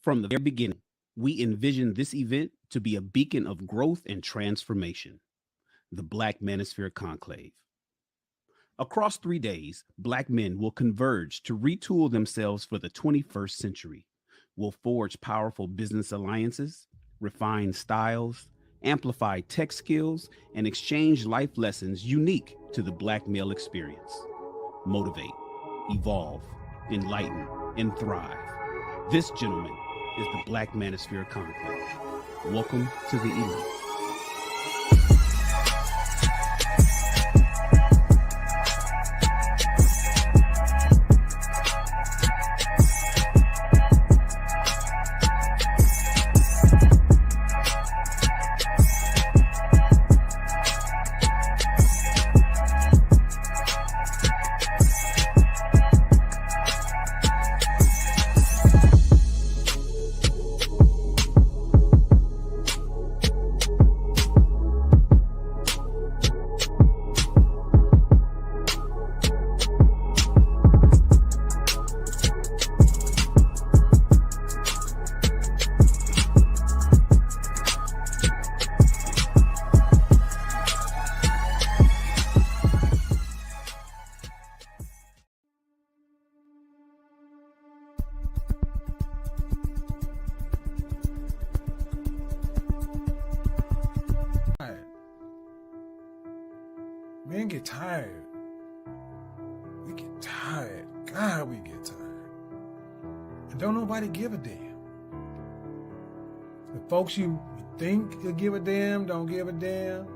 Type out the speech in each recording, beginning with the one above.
From the very beginning, we envisioned this event to be a beacon of growth and transformation, the Black Manosphere Conclave. Across 3 days, Black men will converge to retool themselves for the 21st century. We'll forge powerful business alliances, refine styles, amplify tech skills, and exchange life lessons unique to the Black male experience. Motivate, evolve, enlighten, and thrive. This, gentlemen, is the Black Manosphere Conclave. Welcome to the elite. Men get tired. We get tired. God, we get tired. And don't nobody give a damn. The folks you think will give a damn don't give a damn.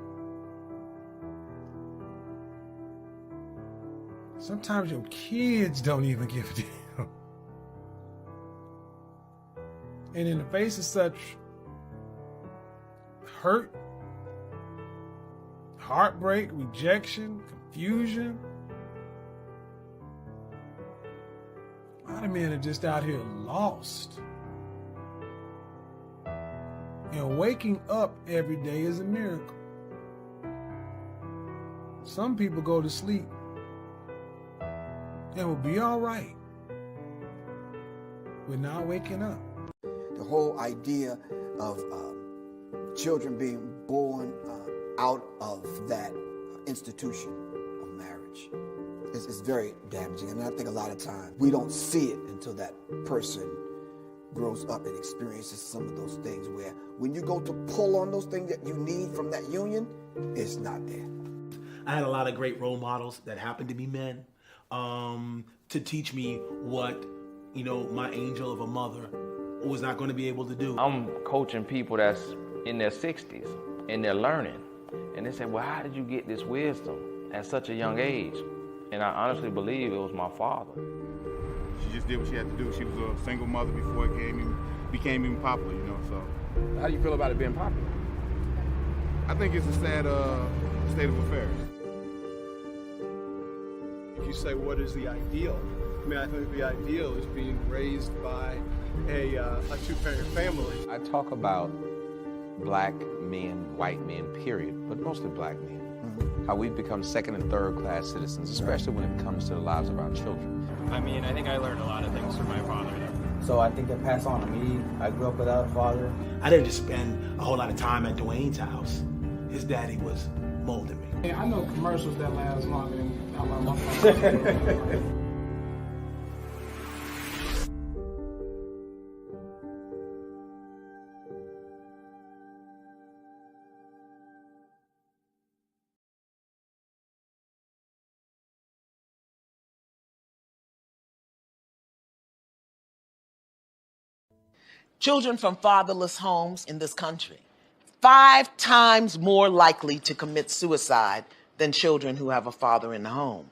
Sometimes your kids don't even give a damn. And in the face of such hurt, heartbreak, rejection, confusion, a lot of men are just out here lost. And waking up every day is a miracle. Some people go to sleep and will be all right with not waking up. The whole idea of children being born out of that institution of marriage is very damaging. And I think a lot of times we don't see it until that person grows up and experiences some of those things where when you go to pull on those things that you need from that union, it's not there. I had a lot of great role models that happened to be men to teach me what, my angel of a mother was not going to be able to do. I'm coaching people that's in their 60s and they're learning. And they said, well, how did you get this wisdom at such a young age? And I honestly believe it was my father. She just did what she had to do. She was a single mother before it became even popular, so. How do you feel about it being popular? I think it's a sad state of affairs. If you say, what is the ideal? I think the ideal is being raised by a two-parent family. I talk about black men, white men, period, but mostly black men. Mm-hmm. How we've become second and third class citizens, especially when it comes to the lives of our children. I think I learned a lot of things from my father. So I think that passed on to me. I grew up without a father. I didn't just spend a whole lot of time at Dwayne's house. His daddy was molding me. I know commercials that last longer than my father. Children from fatherless homes in this country, 5 times more likely to commit suicide than children who have a father in the home.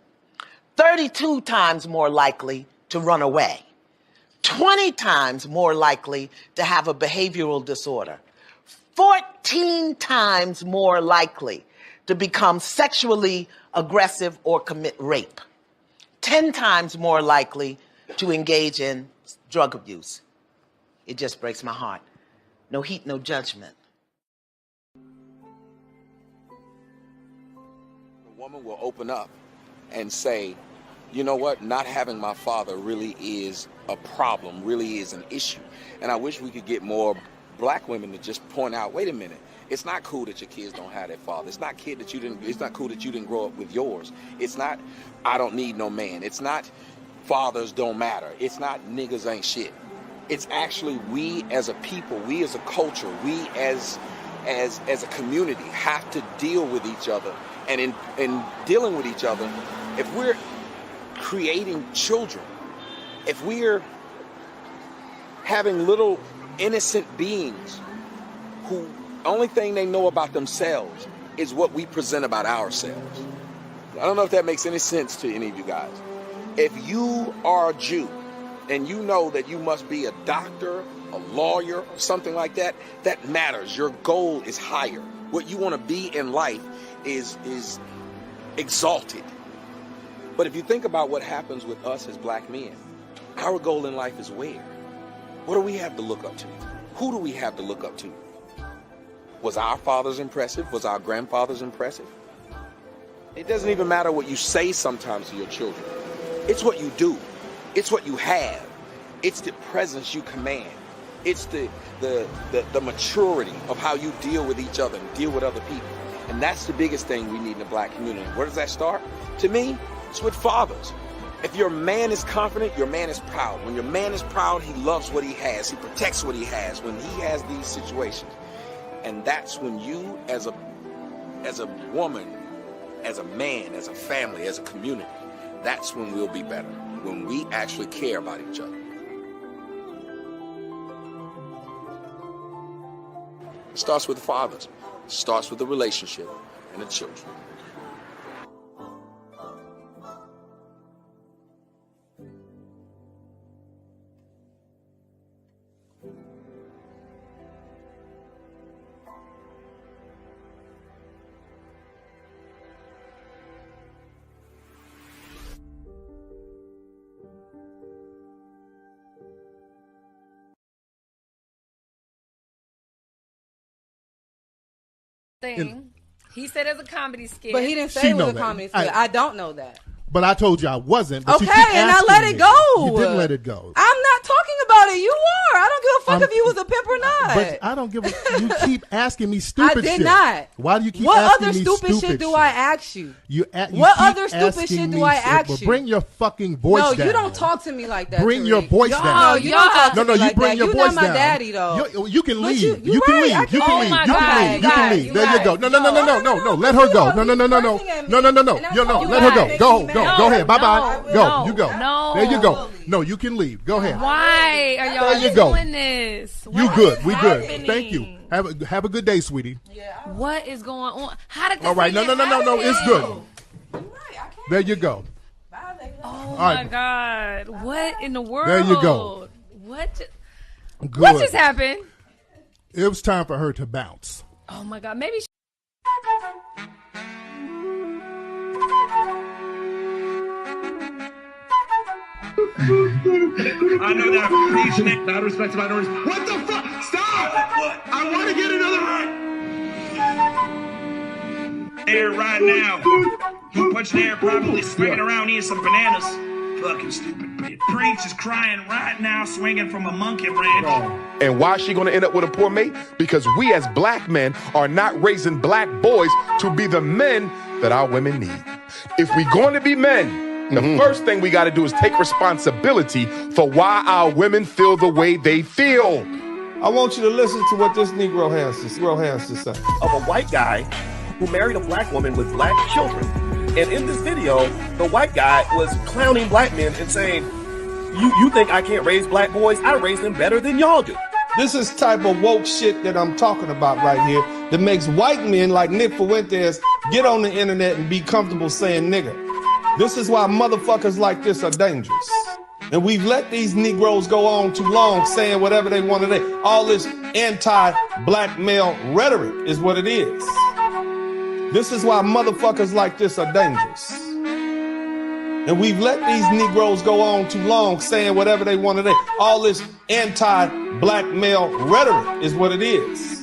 32 times more likely to run away. 20 times more likely to have a behavioral disorder. 14 times more likely to become sexually aggressive or commit rape. 10 times more likely to engage in drug abuse. It just breaks my heart. No heat, no judgment. The woman will open up and say, you know what? Not having my father really is a problem, really is an issue. And I wish we could get more black women to just point out, wait a minute, it's not cool that your kids don't have their father. It's not it's not cool that you didn't grow up with yours. It's not, I don't need no man. It's not, fathers don't matter. It's not, niggas ain't shit. It's actually, we as a people, we as a culture, we as a community have to deal with each other. And in dealing with each other, if we're creating children, if we're having little innocent beings who only thing they know about themselves is what we present about ourselves. I don't know if that makes any sense to any of you guys. If you are a Jew and you know that you must be a doctor, a lawyer, or something like that, that matters. Your goal is higher. What you want to be in life is exalted. But if you think about what happens with us as black men, our goal in life is where? What do we have to look up to? Who do we have to look up to? Was our fathers impressive? Was our grandfathers impressive? It doesn't even matter what you say sometimes to your children. It's what you do. It's what you have. It's the presence you command. It's the maturity of how you deal with each other and deal with other people. And that's the biggest thing we need in the black community. Where does that start? To me, it's with fathers. If your man is confident, your man is proud. When your man is proud, he loves what he has. He protects what he has when he has these situations. And that's when you, as a woman, as a man, as a family, as a community, that's when we'll be better. When we actually care about each other. It starts with the fathers. It starts with the relationship and the children. Thing. He said it's a comedy skit. But he didn't say it was a comedy skit. I don't know that. But I told you I wasn't. But okay, and I let it go. You didn't let it go. I'm not talking about it. You are. I don't give a fuck if you was a pimp or not. But I don't give a... You keep asking me stupid shit. I did not. Why do you keep what asking other me stupid shit do I ask you? What other stupid shit do I ask you? Bring your fucking voice down. No, you don't talk to me like that. Bring your voice down. No, you don't talk to me you like bring that. your You're voice not my down. daddy, though. You can leave. You can leave. You can leave. You can leave. There you go. No. Let her go. No. Let her go. Go ahead. Bye. Go. You go. No. There you go. No, you can leave. Go ahead. Why are y'all doing this? You good. We good. Thank you. Have a good day, sweetie. What is going on? How did this all right. No. It's good. There you go. Oh my God. What in the world? There you go. What just happened? It was time for her to bounce. Oh my God. Maybe I know that. Asian, out of respect to minorities. What the fuck? Stop! I want to get another air right now. You punching air, probably swinging around eating some bananas. Fucking stupid bitch. Preach is crying right now, swinging from a monkey branch. And why is she going to end up with a poor mate? Because we as black men are not raising black boys to be the men that our women need. If we're going to be men, the first thing we got to do is take responsibility for why our women feel the way they feel. I want you to listen to what this Negro has to say. Of a white guy who married a black woman with black children. And in this video, the white guy was clowning black men and saying, you think I can't raise black boys? I raise them better than y'all do. This is type of woke shit that I'm talking about right here that makes white men like Nick Fuentes get on the internet and be comfortable saying nigger. This is why motherfuckers like this are dangerous. And we've let these Negroes go on too long saying whatever they want to say. All this anti-black male rhetoric is what it is. This is why motherfuckers like this are dangerous. And we've let these Negroes go on too long saying whatever they want to say. All this anti-black male rhetoric is what it is.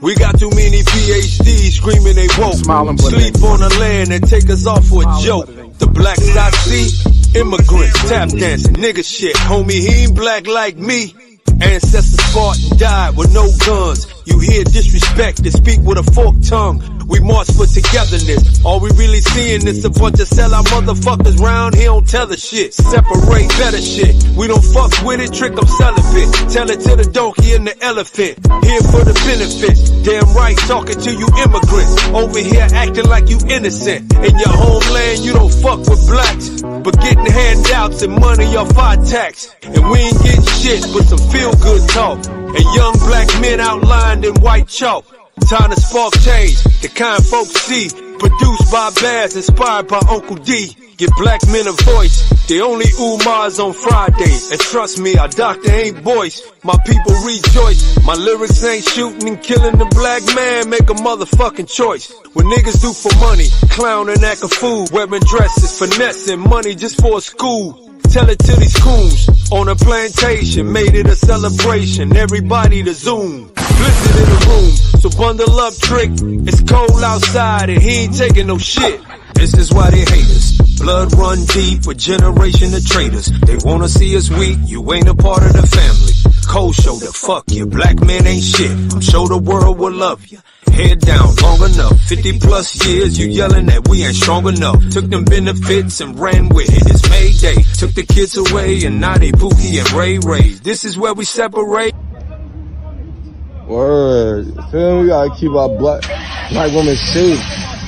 We got too many PhDs screaming they woke. Sleep on the land and take us off for a joke. The blacks I see, immigrants, tap dancing, nigga shit. Homie, he ain't black like me. Ancestors fought and died with no guns. You hear disrespect, they speak with a forked tongue. We march for togetherness. All we really seeing is a bunch of sellout motherfuckers round here don't tell the shit. Separate better shit. We don't fuck with it, trick them celibate. Tell it to the donkey and the elephant. Here for the benefits. Damn right, talking to you immigrants. Over here acting like you innocent. In your homeland, you don't fuck with blacks. But getting handouts and money off our tax. And we ain't getting shit but some feel-good talk. And young black men outlined in white chalk. Time to spark change, the kind folks see. Produced by Baz, inspired by Uncle D. Give black men a voice, they only Umars on Friday. And trust me, our doctor ain't voice. My people rejoice, my lyrics ain't shooting and killing the black man. Make a motherfucking choice. When niggas do for money, clown and act a fool. Wearing dresses, finessing money just for a school. Tell it to these coons on a plantation, made it a celebration. Everybody to Zoom, blizzard in the room. So bundle up, trick. It's cold outside and he ain't taking no shit. This is why they hate us. Blood run deep, a generation of traitors. They wanna see us weak, you ain't a part of the family. Cold shoulder, fuck you, black man ain't shit. I'm sure the world will love you. Head down long enough, 50 plus years, you yelling that we ain't strong enough. Took them benefits and ran with it, it's Mayday. Took the kids away and now they Pookie and Ray Ray. This is where we separate. Word, feel me? We gotta keep our black women safe.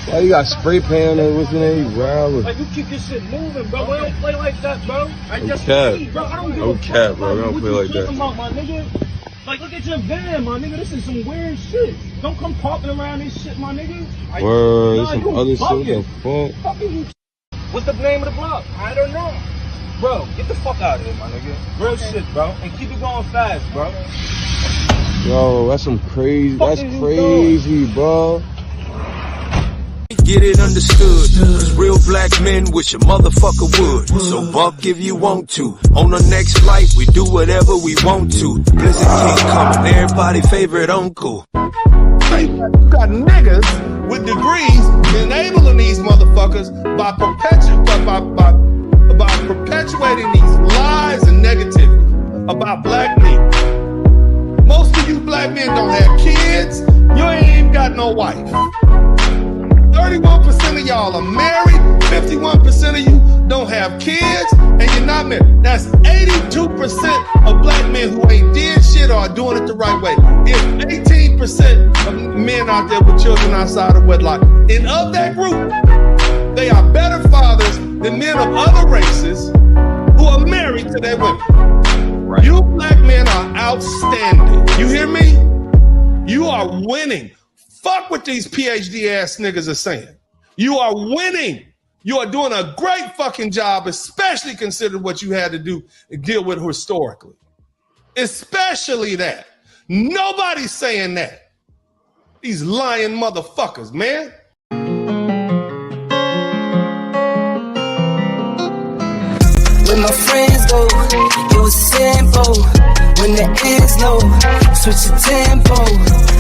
Why you got spray pan and what's the name? Like, you keep this shit moving, bro. We don't play like that, bro. I just cap. bro. I don't give No a cap, fuck, bro. We don't play like that. About, my nigga? Like, look at your van, my nigga. This is some weird shit. Don't come parking around this shit, my nigga. Word, there's some other shit. Fuck you. What's the name of the block? I don't know. Bro, get the fuck out of here, my nigga. Real shit, bro. And keep it going fast, bro. Yo, that's some crazy. That's crazy, bro. Get it understood, cause real black men wish a motherfucker would. So buck if you want to. On the next flight, we do whatever we want to. Blizzard King coming, everybody favorite uncle. You got niggas with degrees enabling these motherfuckers by perpetuating these lies and negativity about black men. Most of you black men don't have kids. You ain't even got no wife. 31% of y'all are married, 51% of you don't have kids, and you're not married. That's 82% of black men who ain't did shit or are doing it the right way. There's 18% of men out there with children outside of wedlock. And of that group, they are better fathers than men of other races who are married to their women. Right. You black men are outstanding. You hear me? You are winning. Fuck what these PhD ass niggas are saying. You are winning. You are doing a great fucking job, especially considering what you had to do and deal with historically. Especially that. Nobody's saying that. These lying motherfuckers, man. When my friends go, it was simple. When the ends low, switch the tempo.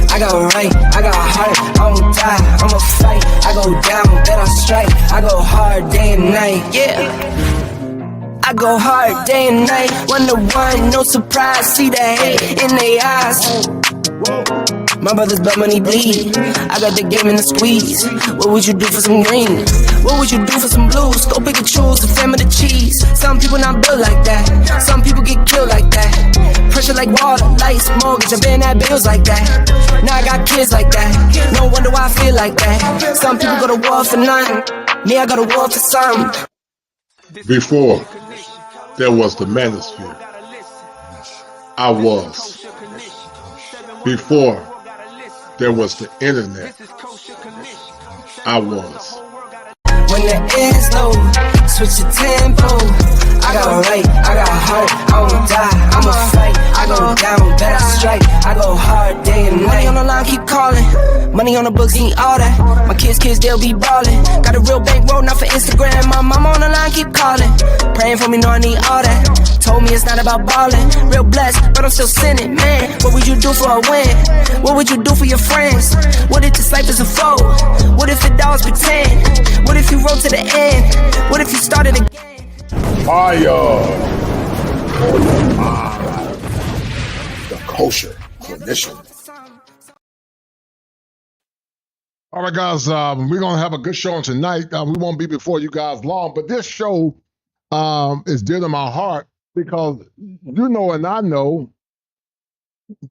I got right, I got heart, I won't die, I'ma fight. I go down, then I strike. I go hard day and night, yeah. I go hard day and night. 1 to 1, no surprise. See the hate in their eyes. My brothers blood money bleed. I got the game in the squeeze. What would you do for some green? What would you do for some blues? Go pick and choose the family of cheese. Some people not built like that. Some people get killed like that. Pressure like water, lights, mortgage. I've been at bills like that. Now I got kids like that. No wonder why I feel like that. Some people go to war for nothing. Me, I go to war for something. Before there was the manosphere, I was. Before there was the internet, I was. When the ends low, switch the tempo. I got right, I got heart, I won't die, I'ma fight. I go down, bet I strike. strike. I go hard day and night. Money on the line, keep calling. Money on the books, need all that. My kids, they'll be ballin'. Got a real bankroll, not for Instagram. My mama on the line, keep calling. Praying for me, know I need all that. Told me it's not about ballin'. Real blessed, but I'm still sinning, man. What would you do for a win? What would you do for your friends? What if this life is a foe? What if it always pretend? What if you wrote to the end? What if you started again? Fire! The kosher clinician. All right, guys, we're going to have a good show tonight. We won't be before you guys long, but this show is dear to my heart because you know and I know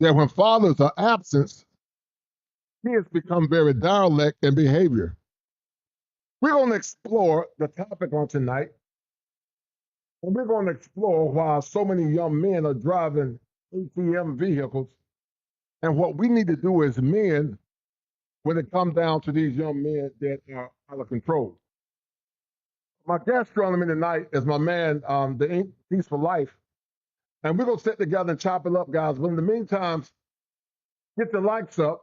that when fathers are absent, kids become very derelict in behavior. We're going to explore the topic on tonight, and we're going to explore why so many young men are driving ATM vehicles and what we need to do as men when it comes down to these young men that are out of control. My guest joining me tonight is my man, the Ink Peace for Life. And we're going to sit together and chop it up, guys. But in the meantime, get the likes up.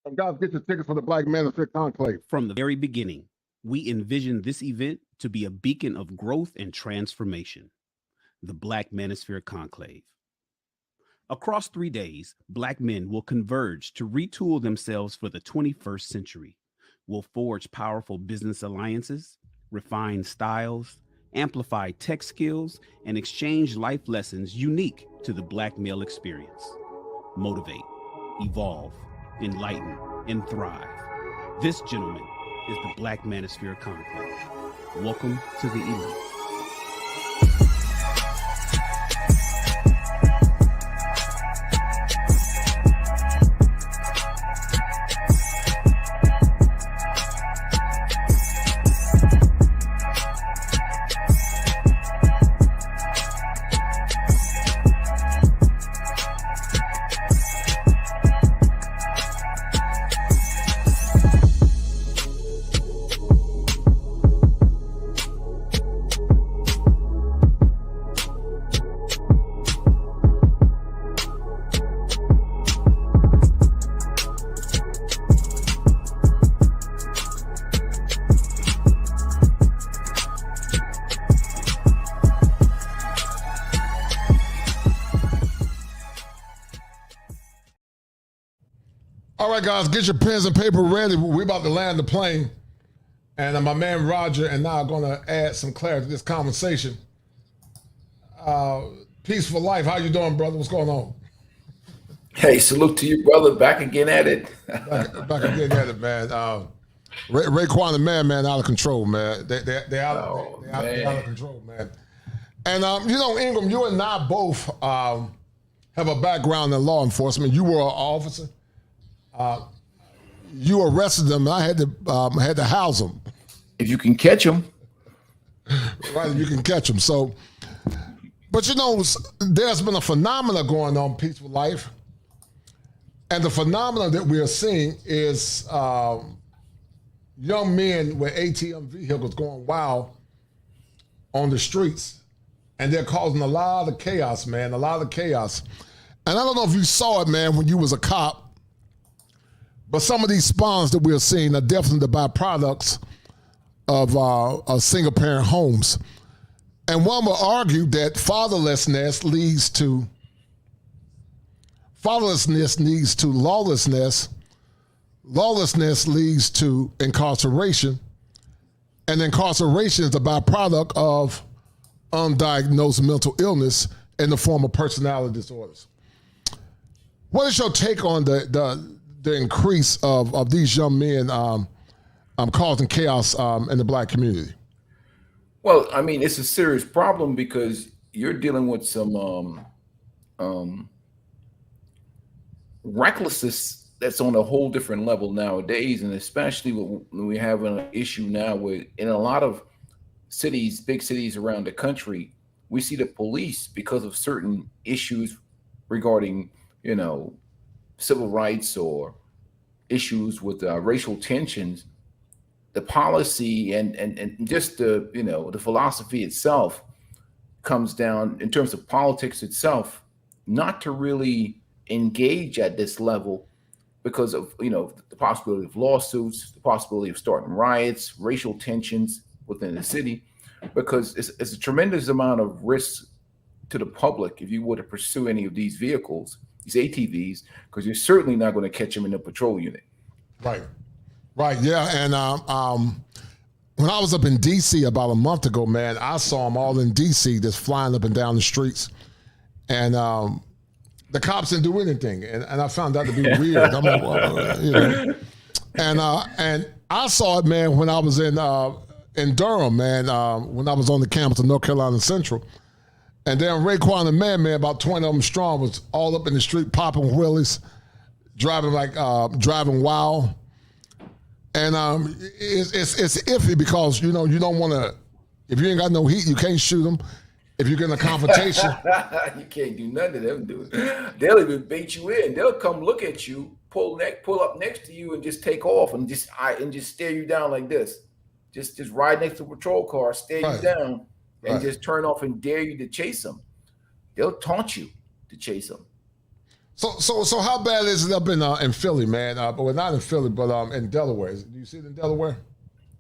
And guys, get your tickets for the Black Manosphere Conclave. From the very beginning, we envisioned this event to be a beacon of growth and transformation. The Black Manosphere Conclave. Across 3 days, Black men will converge to retool themselves for the 21st century. We'll forge powerful business alliances, refine styles, amplify tech skills, and exchange life lessons unique to the Black male experience. Motivate, evolve, enlighten, and thrive. This, gentlemen, is the Black Manosphere Conclave. Welcome to the elite. All right, guys, get your pens and paper ready. We're about to land the plane. And my man Roger and I are going to add some clarity to this conversation. Peace for Life. How you doing, brother? What's going on? Hey, salute to you, brother. Back again at it. back again at it, man. Raekwon and man, out of control, man. They're out of control, man. And, you know, Ingram, you and I both have a background in law enforcement. You were an officer. You arrested them, and I had to house them. If you can catch them. Right, you can catch them. So, but you know, there's been a phenomena going on, Peaceful Life. And the phenomena that we are seeing is young men with ATM vehicles going wild on the streets. And they're causing a lot of chaos, man, a lot of chaos. And I don't know if you saw it, man, when you was a cop, but some of these spawns that we're seeing are definitely the byproducts of single-parent homes. And one will argue that fatherlessness leads to lawlessness. Lawlessness leads to incarceration. And incarceration is the byproduct of undiagnosed mental illness in the form of personality disorders. What is your take on the increase of these young men causing chaos in the Black community? Well, I mean, it's a serious problem because you're dealing with some recklessness that's on a whole different level nowadays, and especially when we have an issue now where in a lot of cities, big cities around the country, we see the police, because of certain issues regarding, you know, civil rights or issues with racial tensions, the policy and just the, you know, the philosophy itself comes down in terms of politics itself, not to really engage at this level because of, you know, the possibility of lawsuits, the possibility of starting riots, racial tensions within the city, because it's a tremendous amount of risk to the public if you were to pursue any of these vehicles, these ATVs, because you're certainly not going to catch them in a patrol unit. Right. Yeah. And when I was up in DC about a month ago, man, I saw them all in DC just flying up and down the streets. And the cops didn't do anything. And I found that to be weird. I'm like, well, you know. And I saw it, man, when I was in Durham, man, when I was on the campus of North Carolina Central. And then Raekwon and Man, about 20 of them strong, was all up in the street popping wheelies, driving wild. And it's iffy because, you know, you don't want to, if you ain't got no heat, you can't shoot them. If you get in a confrontation. You can't do nothing to them, dude. They'll even bait you in. They'll come look at you, pull up next to you and just take off and just stare you down like this. Just ride next to a patrol car, stare you down, and just turn off and dare you to chase them. They'll taunt you to chase them. So how bad is it up in Philly, man? Well, not in Philly, but in Delaware. Do you see it in Delaware?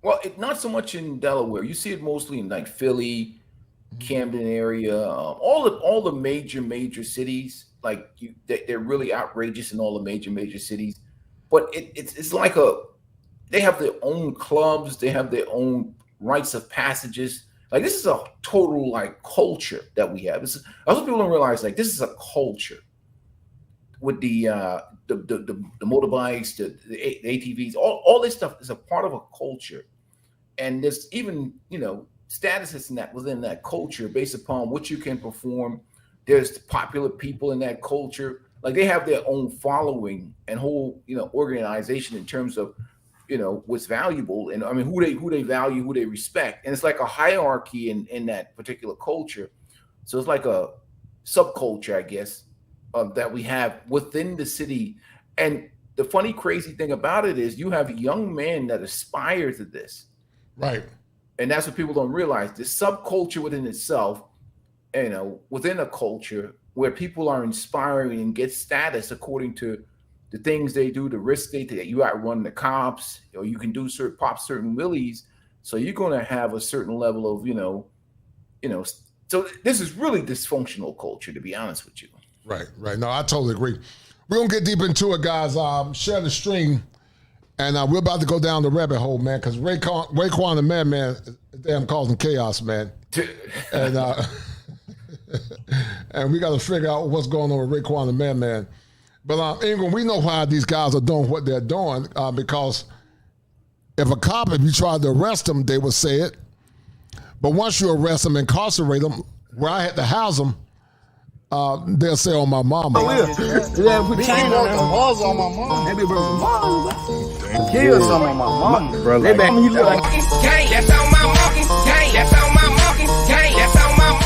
Well, not so much in Delaware. You see it mostly in like Philly, Camden area, all the major cities. Like they're really outrageous in all the major cities. But it's like they have their own clubs, they have their own rites of passages. Like this is a total like culture that we have. I hope people don't realize like this is a culture. With the motorbikes, the ATVs, all this stuff is a part of a culture, and there's even, you know, statuses in that within that culture based upon what you can perform. There's popular people in that culture, like they have their own following and whole, you know, organization in terms of, you know, what's valuable and I mean who they value, who they respect, and it's like a hierarchy in that particular culture. So it's like a subculture, I guess. That we have within the city. And the funny, crazy thing about it is you have young men that aspire to this. Right. And that's what people don't realize. This subculture within itself, you know, within a culture where people are inspiring and get status according to the things they do, the risks they take. You outrun the cops, or you can do certain willies. So you're going to have a certain level of, you know, so this is really dysfunctional culture, to be honest with you. Right. No, I totally agree. We're going to get deep into it, guys. Share the stream. And we're about to go down the rabbit hole, man, because Raekwon and Man, damn causing chaos, man. And and we got to figure out what's going on with Raekwon and Man. But Ingram, we know why these guys are doing what they're doing, because if you tried to arrest them, they would say it. But once you arrest them, incarcerate them, where I had to house them, they'll say on my mama. Oh, yeah, put chain on them. Balls on my mama. They be broken balls. Kill some on my mama. Bro, they back. You look like that's on my monkey. That's on my monkey. That's on my monkey.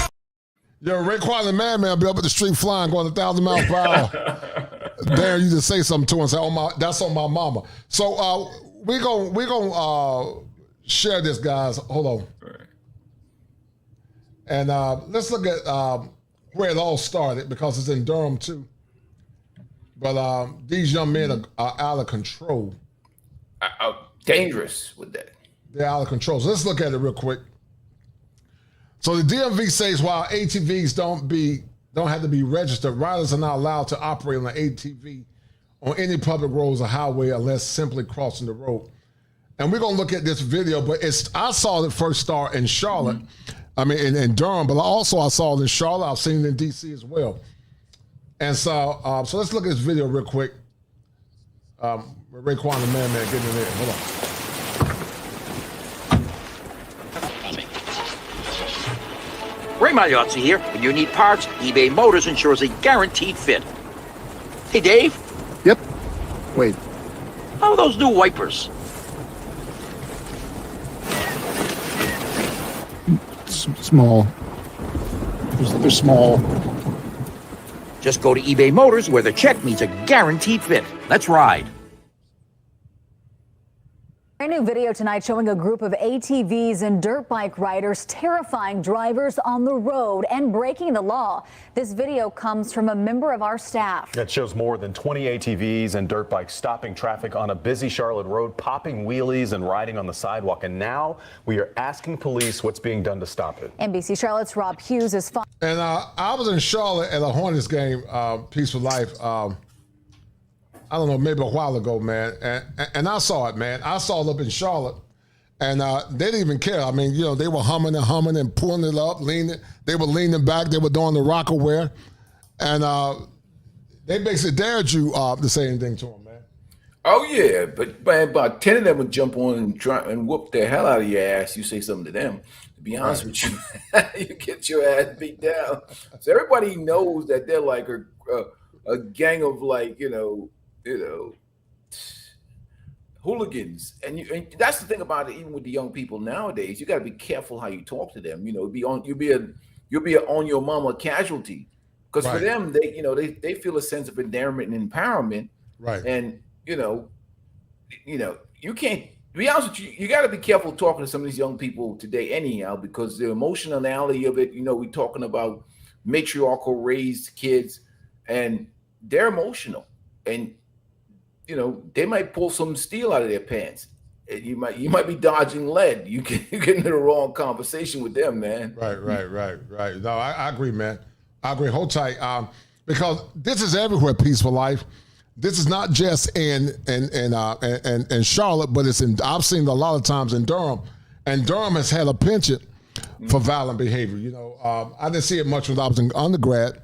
Yo, Raekwon and Man be up at the street flying, going 1,000 miles per hour. Dare you to say something to him and say, that's on my mama. So we're gonna share this, guys. Hold on. And let's look at where it all started, because it's in Durham too. But these young men are out of control. Dangerous with that. They're out of control. So let's look at it real quick. So the DMV says while ATVs don't have to be registered, riders are not allowed to operate on an ATV on any public roads or highway unless simply crossing the road. And we're gonna look at this video, but I saw it first start in Charlotte. I mean, in Durham, but I saw it in Charlotte. I've seen it in DC as well. And so let's look at this video real quick. Raekwon and Man getting in there. Hold on. Ray Magliozzi here. When you need parts, eBay Motors ensures a guaranteed fit. Hey, Dave. Yep. Wait. How are those new wipers? Small. They're small. Just go to eBay Motors, where the check means a guaranteed fit. Let's ride. A new video tonight showing a group of ATVs and dirt bike riders terrifying drivers on the road and breaking the law. This video comes from a member of our staff. It shows more than 20 ATVs and dirt bikes stopping traffic on a busy Charlotte road, popping wheelies and riding on the sidewalk. And now we are asking police what's being done to stop it. NBC Charlotte's Rob Hughes is following. And I was in Charlotte at a Hornets game, Peaceful Life. I don't know, maybe a while ago, man. And I saw it, man. I saw it up in Charlotte. And they didn't even care. I mean, you know, they were humming and pulling it up, leaning. They were leaning back. They were doing the Rockaware. And they basically dared you to say anything to them, man. Oh, yeah. But man, about 10 of them would jump on and try and whoop the hell out of your ass. You say something to them. To be honest with you, you get your ass beat down. So everybody knows that they're like a gang of like, you know, hooligans, and that's the thing about it. Even with the young people nowadays, you got to be careful how you talk to them. You know, you'll be a on your mama casualty, because for them, they feel a sense of endearment and empowerment, right? And you know, you can't. To be honest with you, you got to be careful talking to some of these young people today, anyhow, because the emotionality of it. You know, we're talking about matriarchal raised kids, and they're emotional, and you know, they might pull some steel out of their pants. You might be dodging lead. You get into the wrong conversation with them, man. Right. No, I agree, man. I agree. Hold tight. Because this is everywhere, Peaceful Life. This is not just in Charlotte, but it's in. I've seen it a lot of times in Durham, and Durham has had a penchant for violent behavior. You know, I didn't see it much when I was in undergrad.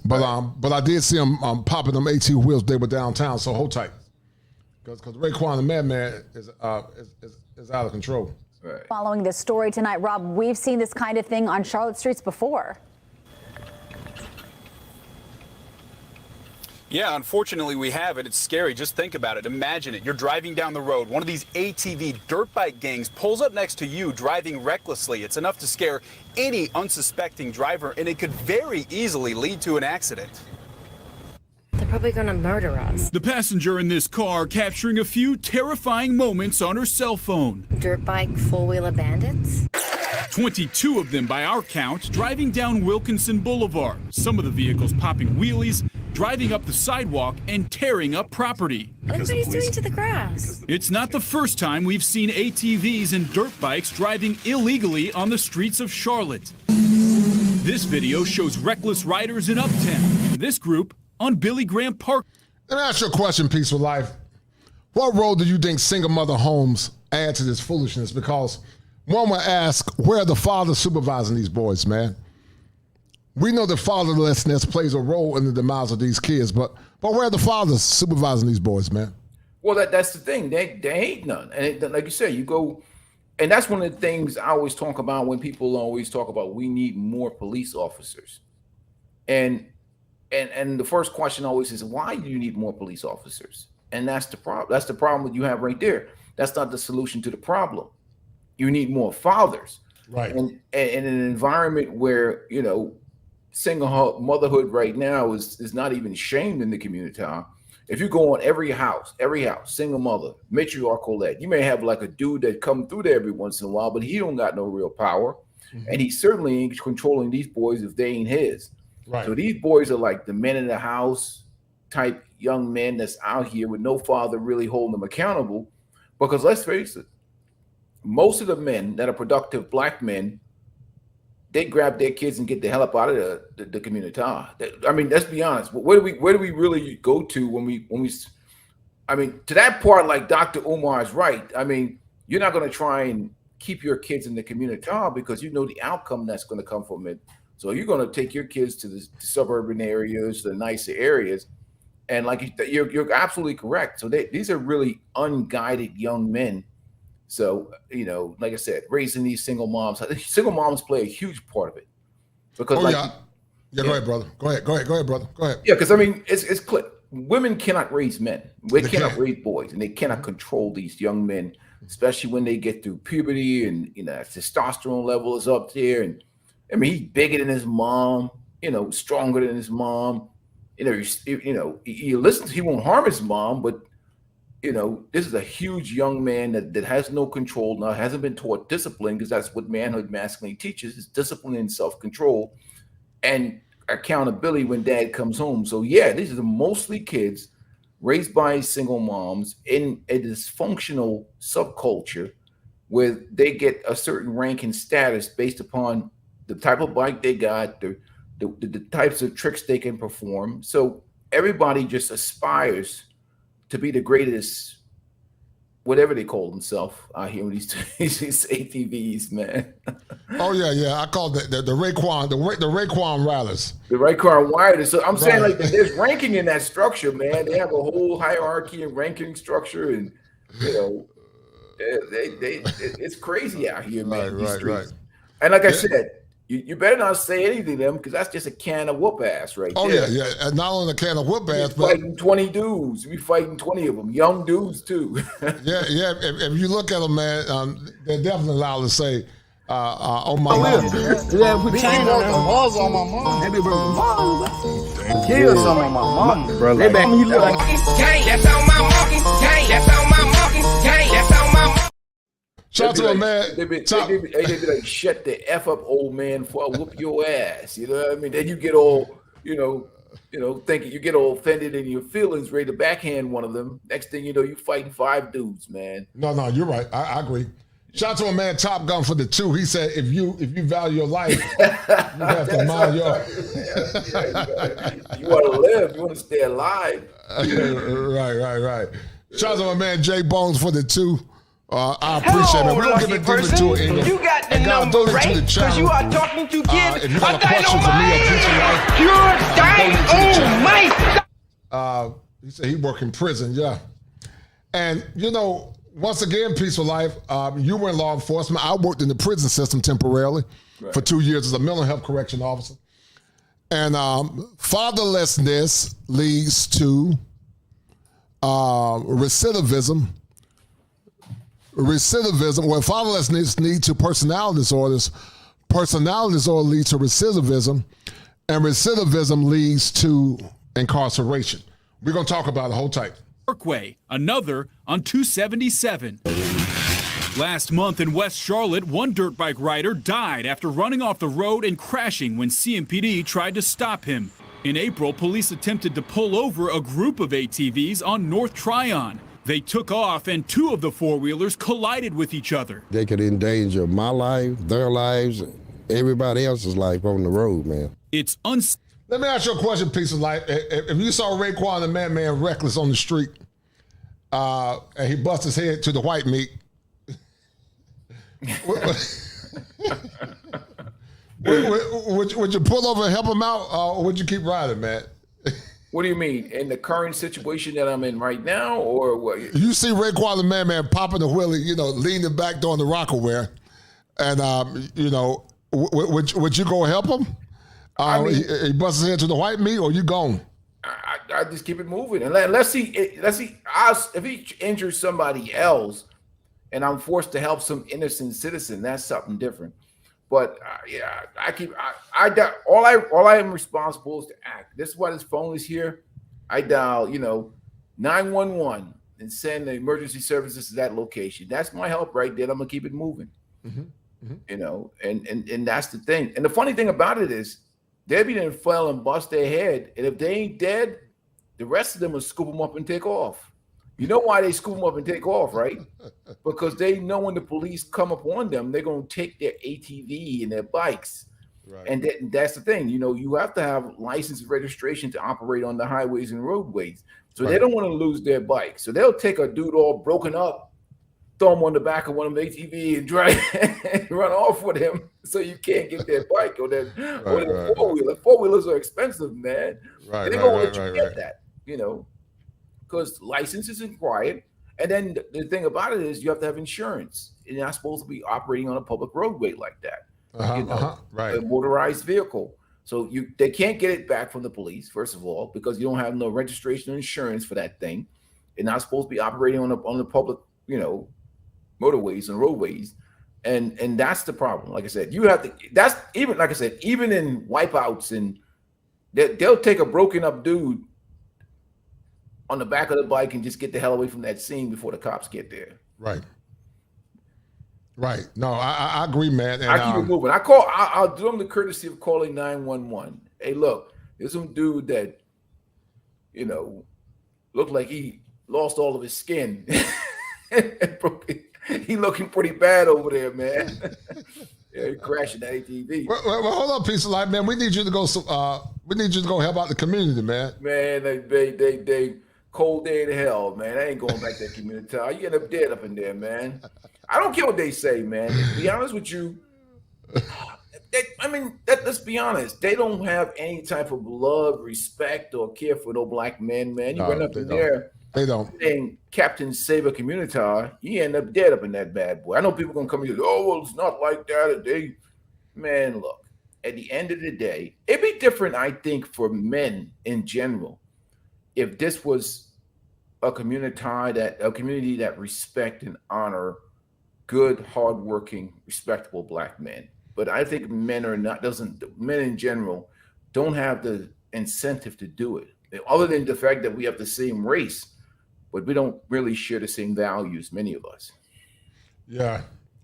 But I did see them popping them 18 wheels. They were downtown, so hold tight, because Raekwon the Madman is out of control. Right. Following this story tonight, Rob, we've seen this kind of thing on Charlotte streets before. Yeah, unfortunately we have it. It's scary. Just think about it. Imagine it. You're driving down the road. One of these ATV dirt bike gangs pulls up next to you driving recklessly. It's enough to scare any unsuspecting driver, and it could very easily lead to an accident. They're probably going to murder us. The passenger in this car capturing a few terrifying moments on her cell phone. Dirt bike four-wheeler bandits? 22 of them by our count, driving down Wilkinson Boulevard. Some of the vehicles popping wheelies, driving up the sidewalk, and tearing up property. Look what he's doing to the grass. It's not the first time we've seen ATVs and dirt bikes driving illegally on the streets of Charlotte. This video shows reckless riders in Uptown. This group on Billy Graham Park. Let me ask you a question, Peaceful Life. What role do you think single mother homes add to this foolishness? Because one would ask, where are the fathers supervising these boys, man? We know that fatherlessness plays a role in the demise of these kids, but where are the fathers supervising these boys, man? Well, that's the thing. They ain't none. And like you said, you go, and that's one of the things I always talk about when people always talk about we need more police officers. And the first question always is, why do you need more police officers? And that's the problem. That's the problem that you have right there. That's not the solution to the problem. You need more fathers. Right. And in an environment where, you know, single motherhood right now is not even shamed in the community. If you go on every house, single mother, matriarchal led, you may have like a dude that come through there every once in a while, but he don't got no real power. Mm-hmm. And he certainly ain't controlling these boys if they ain't his. Right. So these boys are like the men in the house type young men that's out here with no father really holding them accountable. Because let's face it, most of the men that are productive black men, they grab their kids and get the hell up out of the community. I mean, let's be honest. Where do we really go to when we? I mean, to that part, like Dr. Umar is right. I mean, you're not going to try and keep your kids in the community because you know the outcome that's going to come from it. So you're going to take your kids to the suburban areas, the nicer areas, and like you're absolutely correct. So these are really unguided young men. So, you know, like I said, raising these single moms play a huge part of it. Because go ahead, brother. Go ahead, brother. Go ahead. Yeah, because I mean, it's clear. Women cannot raise men. They cannot raise boys, and they cannot control these young men, especially when they get through puberty and, you know, testosterone level is up there. And I mean, he's bigger than his mom, you know, stronger than his mom. You know, he listens, he won't harm his mom, but this is a huge young man that has no control now, hasn't been taught discipline, because that's what manhood masculinity teaches, is discipline and self-control and accountability when dad comes home. So yeah, these are mostly kids raised by single moms in a dysfunctional subculture where they get a certain rank and status based upon the type of bike they got, the types of tricks they can perform. So everybody just aspires to be the greatest, whatever they call themselves out here with these ATVs, man. Oh yeah. I call it the Raekwon, the Raekwon Riders. The Raekwon Riders. So I'm saying, like, there's ranking in that structure, man. They have a whole hierarchy and ranking structure, and it's crazy out here, man. Right. And like I said, you better not say anything to them, because that's just a can of whoop ass right there. Yeah. And not only a can of whoop ass, but fighting 20 dudes. We fighting 20 of them, young dudes too. yeah. If you look at them, man, they're definitely allowed to say, "Oh my mom." Yeah, we chain on them balls on my mom. They be broken balls. Kill some of my mom, bro. They back me look like that's on my monkey. That's on my monkey. That's on my. Shout out to a man. They be like, shut the F up, old man, before I whoop your ass. You know what I mean? Then you get all, thinking, you get all offended in your feelings, ready to backhand one of them. Next thing you know, you fighting 5 dudes, man. No, you're right. I agree. Shout out to a man, Top Gun for the 2. He said, if you value your life, you have to mind your. You want to live. You want to stay alive. Right. Shout out to my man, Jay Bones for the 2. I appreciate it. We're going to get deeper to it, England. You got the number right, because you are talking to kids. If you have a question for me or Teacher Life, he said he worked in prison, yeah. And, once again, Peaceful Life, you were in law enforcement. I worked in the prison system temporarily for 2 years as a mental health correction officer. And fatherlessness leads to recidivism. When fatherlessness leads to personality disorders leads to recidivism, and recidivism leads to incarceration. We're going to talk about it. Hold tight. Parkway, another on 277. Last month in West Charlotte, one dirt bike rider died after running off the road and crashing when CMPD tried to stop him. In April, police attempted to pull over a group of ATVs on North Tryon. They took off and 2 of the four-wheelers collided with each other. They could endanger my life, their lives, everybody else's life on the road, man. It's Let me ask you a question, Piece of Life. If you saw Raekwon the Man reckless on the street, and he bust his head to the white meat, would you pull over and help him out, or would you keep riding, man? What do you mean? In the current situation that I'm in right now, or what? You see Raekwon the Man popping the wheelie, leaning back doing the Rockaware, and would you go help him? He busts his head to the white meat, or you gone? I just keep it moving, and let's see. If he injures somebody else, and I'm forced to help some innocent citizen, that's something different. But all I am responsible is to act. This is why this phone is here. I dial 911 and send the emergency services to that location. That's my help right there. I'm gonna keep it moving. And that's the thing. And the funny thing about it is, they'll be in fell and bust their head, and if they ain't dead, the rest of them will scoop them up and take off. You know why they scoop them up and take off, right? Because they know when the police come upon them, they're going to take their ATV and their bikes. Right. And that's the thing. You have to have license and registration to operate on the highways and roadways. So they don't want to lose their bike. So they'll take a dude all broken up, throw him on the back of one of the ATV and drive and run off with him, so you can't get their bike or their four-wheeler. Four-wheelers are expensive, man. Right, and they're going to let you get that, because license is required. And then the thing about it is you have to have insurance. And you're not supposed to be operating on a public roadway like that. Right. A motorized vehicle. So they can't get it back from the police, first of all, because you don't have no registration or insurance for that thing. They're not supposed to be operating on the public, motorways and roadways. And that's the problem. Like I said, you have to, that's even, like I said, even in wipeouts, and they'll take a broken up dude on the back of the bike and just get the hell away from that scene before the cops get there. Right. Right. No, I agree, man. And, I keep it moving. I'll do them the courtesy of calling 911. Hey, look, there's some dude that, you know, looked like he lost all of his skin. He looking pretty bad over there, man. Yeah, he crashing that ATV. Well, hold on, piece of life, man. We need you to go. We need you to go help out the community, man. Man, they cold day in hell, man. I ain't going back to that community. You end up dead up in there, man. I don't care what they say, man. To be honest with you, let's be honest. They don't have any type of love, respect, or care for no black men, man. You run up in there. They don't. And Captain Saber Community, you end up dead up in that bad boy. I know people gonna come here. Oh, well, it's not like that. Man, look. At the end of the day, it'd be different, I think, for men in general, if this was a community that respect and honor good, hardworking, respectable black men. But I think men in general don't have the incentive to do it, other than the fact that we have the same race, but we don't really share the same values, many of us. Yeah,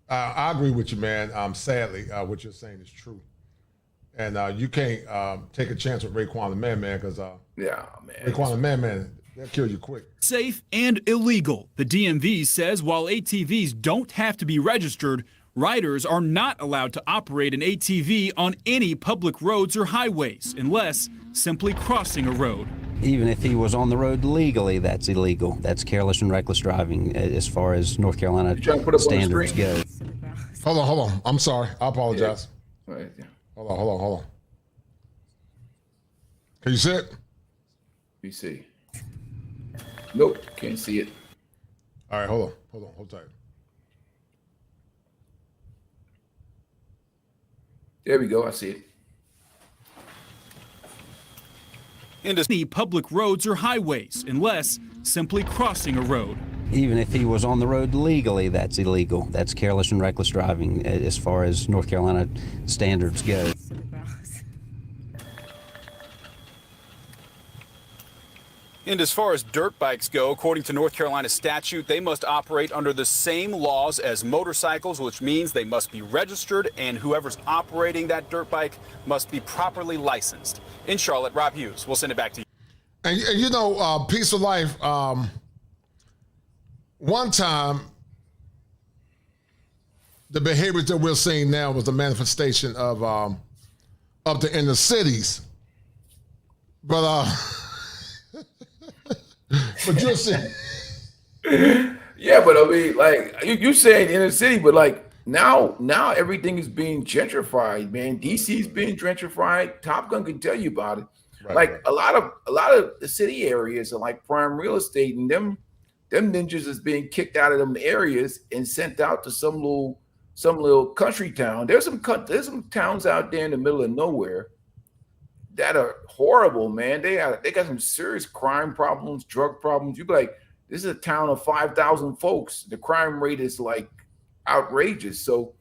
I agree with you, man. Sadly, what you're saying is true. And you can't take a chance with Raekwon the Man, because Raekwon the Man, they'll kill you quick. Safe and illegal. The DMV says while ATVs don't have to be registered, riders are not allowed to operate an ATV on any public roads or highways unless simply crossing a road. Even if he was on the road legally, that's illegal. That's careless and reckless driving as far as North Carolina standards go. Hold on. I'm sorry. I apologize. Yeah. Right, yeah. Hold on. Can you see it? You see. Nope, can't see it. All right, hold tight. There we go, I see it. Into any public roads or highways unless simply crossing a road. Even if he was on the road legally, that's illegal. That's careless and reckless driving as far as North Carolina standards go. And as far as dirt bikes go, according to North Carolina statute, they must operate under the same laws as motorcycles, which means they must be registered, and whoever's operating that dirt bike must be properly licensed. In Charlotte, Rob Hughes, we'll send it back to you. And you know, Piece of Life, one time, the behaviors that we're seeing now was a manifestation of the inner cities. But but you're saying, yeah, but I mean, like you saying inner city, but like now everything is being gentrified, man. DC is being gentrified. Top Gun can tell you about it. Right. A lot of the city areas are like prime real estate, and them ninjas is being kicked out of them areas and sent out to some little country town. There's some towns out there in the middle of nowhere that are horrible, man. They got some serious crime problems, drug problems. You be like, this is a town of 5,000 folks. The crime rate is like outrageous. So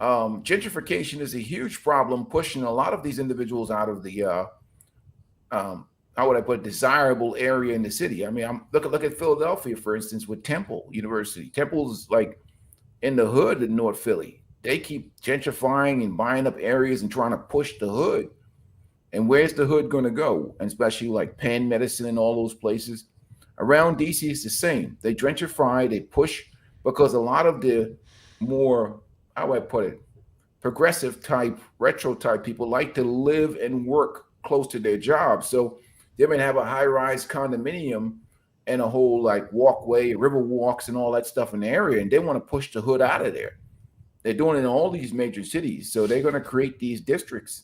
gentrification is a huge problem, pushing a lot of these individuals out of the how would I put, desirable area in the city. I mean, look at Philadelphia, for instance, with Temple University. Temple's like in the hood in North Philly. They keep gentrifying and buying up areas and trying to push the hood. And where's the hood going to go? And especially like Penn Medicine and all those places. Around DC, it's the same. They gentrify, they push, because a lot of the more, how would I put it, progressive type, retro type people like to live and work close to their jobs. So they may have a high-rise condominium and a whole like walkway, river walks and all that stuff in the area, and they want to push the hood out of there. They're doing it in all these major cities. So they're going to create these districts.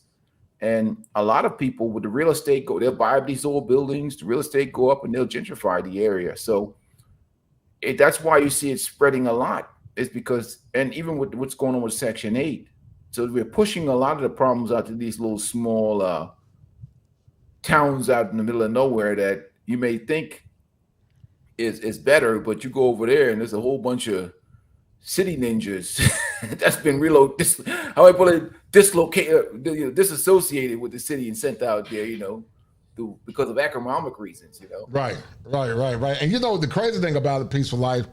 And a lot of people with the real estate they'll buy up these old buildings, the real estate go up, and they'll gentrify the area. So that's why you see it spreading a lot. It's because, and even with what's going on with Section 8, so we're pushing a lot of the problems out to these little small towns out in the middle of nowhere that you may think is better, but you go over there and there's a whole bunch of city ninjas that's been disassociated with the city and sent out there, because of economic reasons, Right. And you know, the crazy thing about it, Peaceful Life,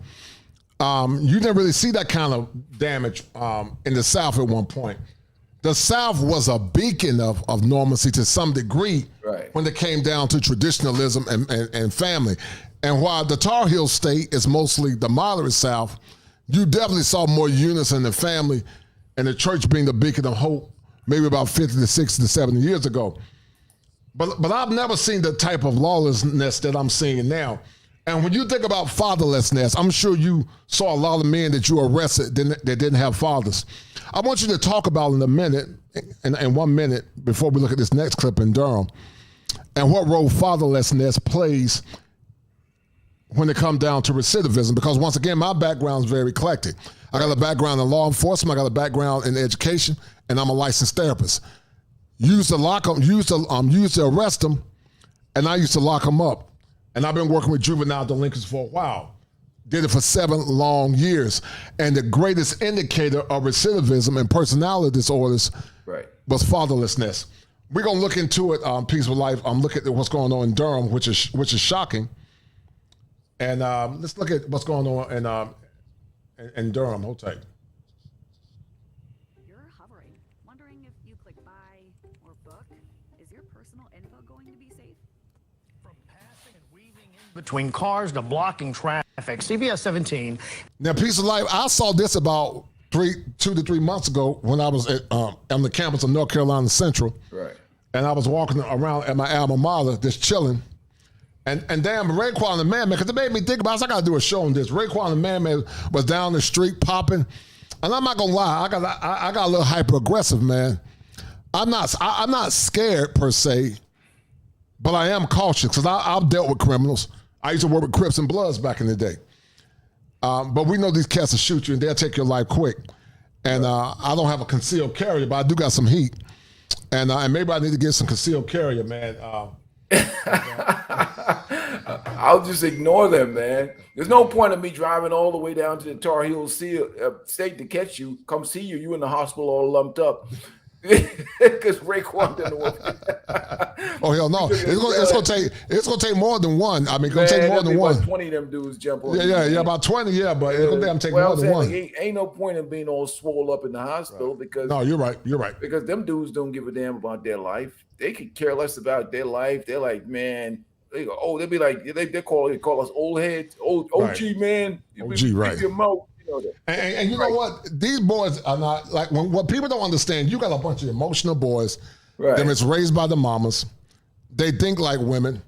you didn't really see that kind of damage in the South at one point. The South was a beacon of normalcy to some degree when it came down to traditionalism and family. And while the Tar Heel state is mostly the moderate South, you definitely saw more unison in the family and the church being the beacon of hope maybe about 50 to 60 to 70 years ago. But I've never seen the type of lawlessness that I'm seeing now. And when you think about fatherlessness, I'm sure you saw a lot of men that you arrested that didn't have fathers. I want you to talk about in a minute, in 1 minute, before we look at this next clip in Durham, and what role fatherlessness plays when it comes down to recidivism. Because once again, my background is very eclectic. I got a background in law enforcement, I got a background in education, and I'm a licensed therapist. Used to lock them, used to arrest them, and I used to lock them up. And I've been working with juvenile delinquents for a while. Did it for 7 long years. And the greatest indicator of recidivism and personality disorders was fatherlessness. We're gonna look into it, Peaceful Life. Look at what's going on in Durham, which is shocking. And let's look at what's going on in Durham. Hold tight. You're hovering, wondering if you click buy or book, is your personal info going to be safe? From passing and weaving in between cars to blocking traffic, CBS 17. Now, Peaceful Life, I saw this about 2 to 3 months ago when I was on the campus of North Carolina Central. Right. And I was walking around at my alma mater, just chilling. And damn, Raekwon the Man, because it made me think about it. I got to do a show on this. Raekwon the Man was down the street popping. And I'm not going to lie, I got a little hyper aggressive, man. I'm not scared per se, but I am cautious because I've dealt with criminals. I used to work with Crips and Bloods back in the day. But we know these cats will shoot you and they'll take your life quick. And I don't have a concealed carrier, but I do got some heat. And maybe I need to get some concealed carrier, man. I'll just ignore them, man. There's no point in me driving all the way down to the Tar Heel state to catch you, come see you. You in the hospital all lumped up. Because Raekwon didn't work. Oh hell no! It's gonna take more than one. I mean, it's gonna take more than one. About 20 of them dudes jump on. Yeah, about 20. Yeah, but it's gonna take more than one. Ain't no point in being all swole up in the hospital because no, you're right. Because them dudes don't give a damn about their life. They could care less about their life. They're like, man. They go, they'll be like, they call us old heads, OG man. OG, right. Your mouth. And you know what? These boys are not like what people don't understand. You got a bunch of emotional boys. Right. Them it's raised by the mamas. They think like women.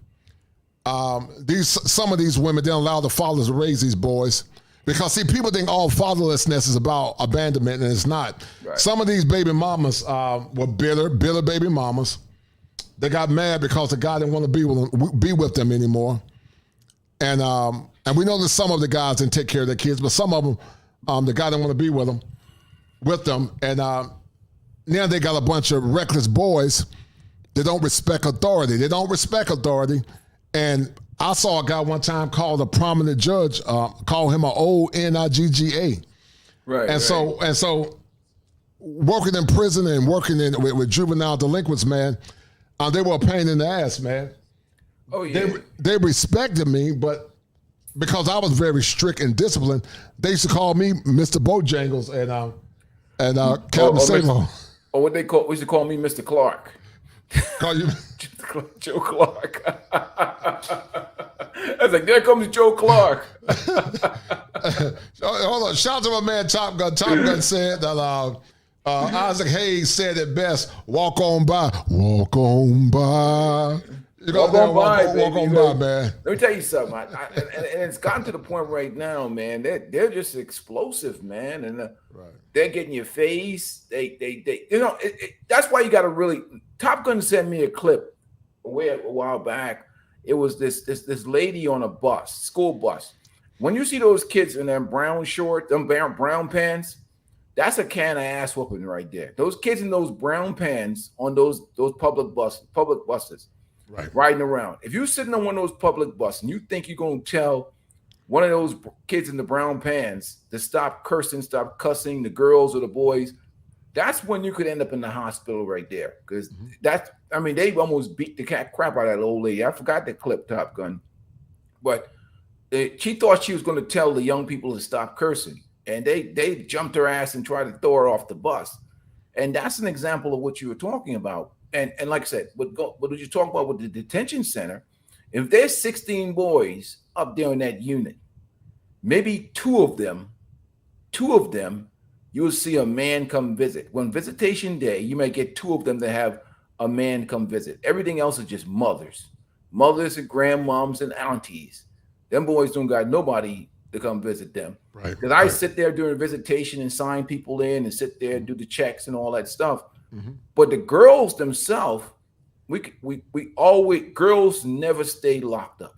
Some of these women, they don't allow the fathers to raise these boys because see, people think all fatherlessness is about abandonment, and it's not. Right. Some of these baby mamas were bitter baby mamas. They got mad because the guy didn't want to be with them anymore. And we know that some of the guys didn't take care of their kids, but some of them, the guy didn't want to be with them. And now they got a bunch of reckless boys that don't respect authority. And I saw a guy one time called a prominent judge, call him an old NIGGA. Right. And so working in prison and working with juvenile delinquents, man, they were a pain in the ass, man. Oh yeah. They respected me, but because I was very strict and disciplined, they used to call me Mr. Bojangles and Captain Salo. Or what they used to call me Mr. Clark. Call you Joe Clark. I was like, there comes Joe Clark. Hold on. Shout out to my man Top Gun. Top Gun said that Isaac Hayes said it best, walk on by. You walk on by, man. Let me tell you something. And it's gotten to the point right now, man. They're just explosive, man, and they're getting your face. They that's why you got to really. Top Gun sent me a clip a while back. It was this lady on a bus, school bus. When you see those kids in them brown shorts, them brown pants, that's a can of ass whooping right there. Those kids in those brown pants on those public buses. Right. Riding around. If you're sitting on one of those public buses and you think you're going to tell one of those kids in the brown pants to stop cursing, stop cussing, the girls or the boys, that's when you could end up in the hospital right there. Because they almost beat the crap out of that old lady. I forgot the clip, Top Gun. But she thought she was going to tell the young people to stop cursing. And they jumped her ass and tried to throw her off the bus. And that's an example of what you were talking about. And like I said, what you talk about with the detention center, if there's 16 boys up there in that unit, maybe two of them, you'll see a man come visit. When visitation day, you may get two of them to have a man come visit. Everything else is just mothers and grandmoms and aunties. Them boys don't got nobody to come visit them. Right. Because I sit there during visitation and sign people in and sit there and do the checks and all that stuff. But the girls themselves, we always, girls never stay locked up.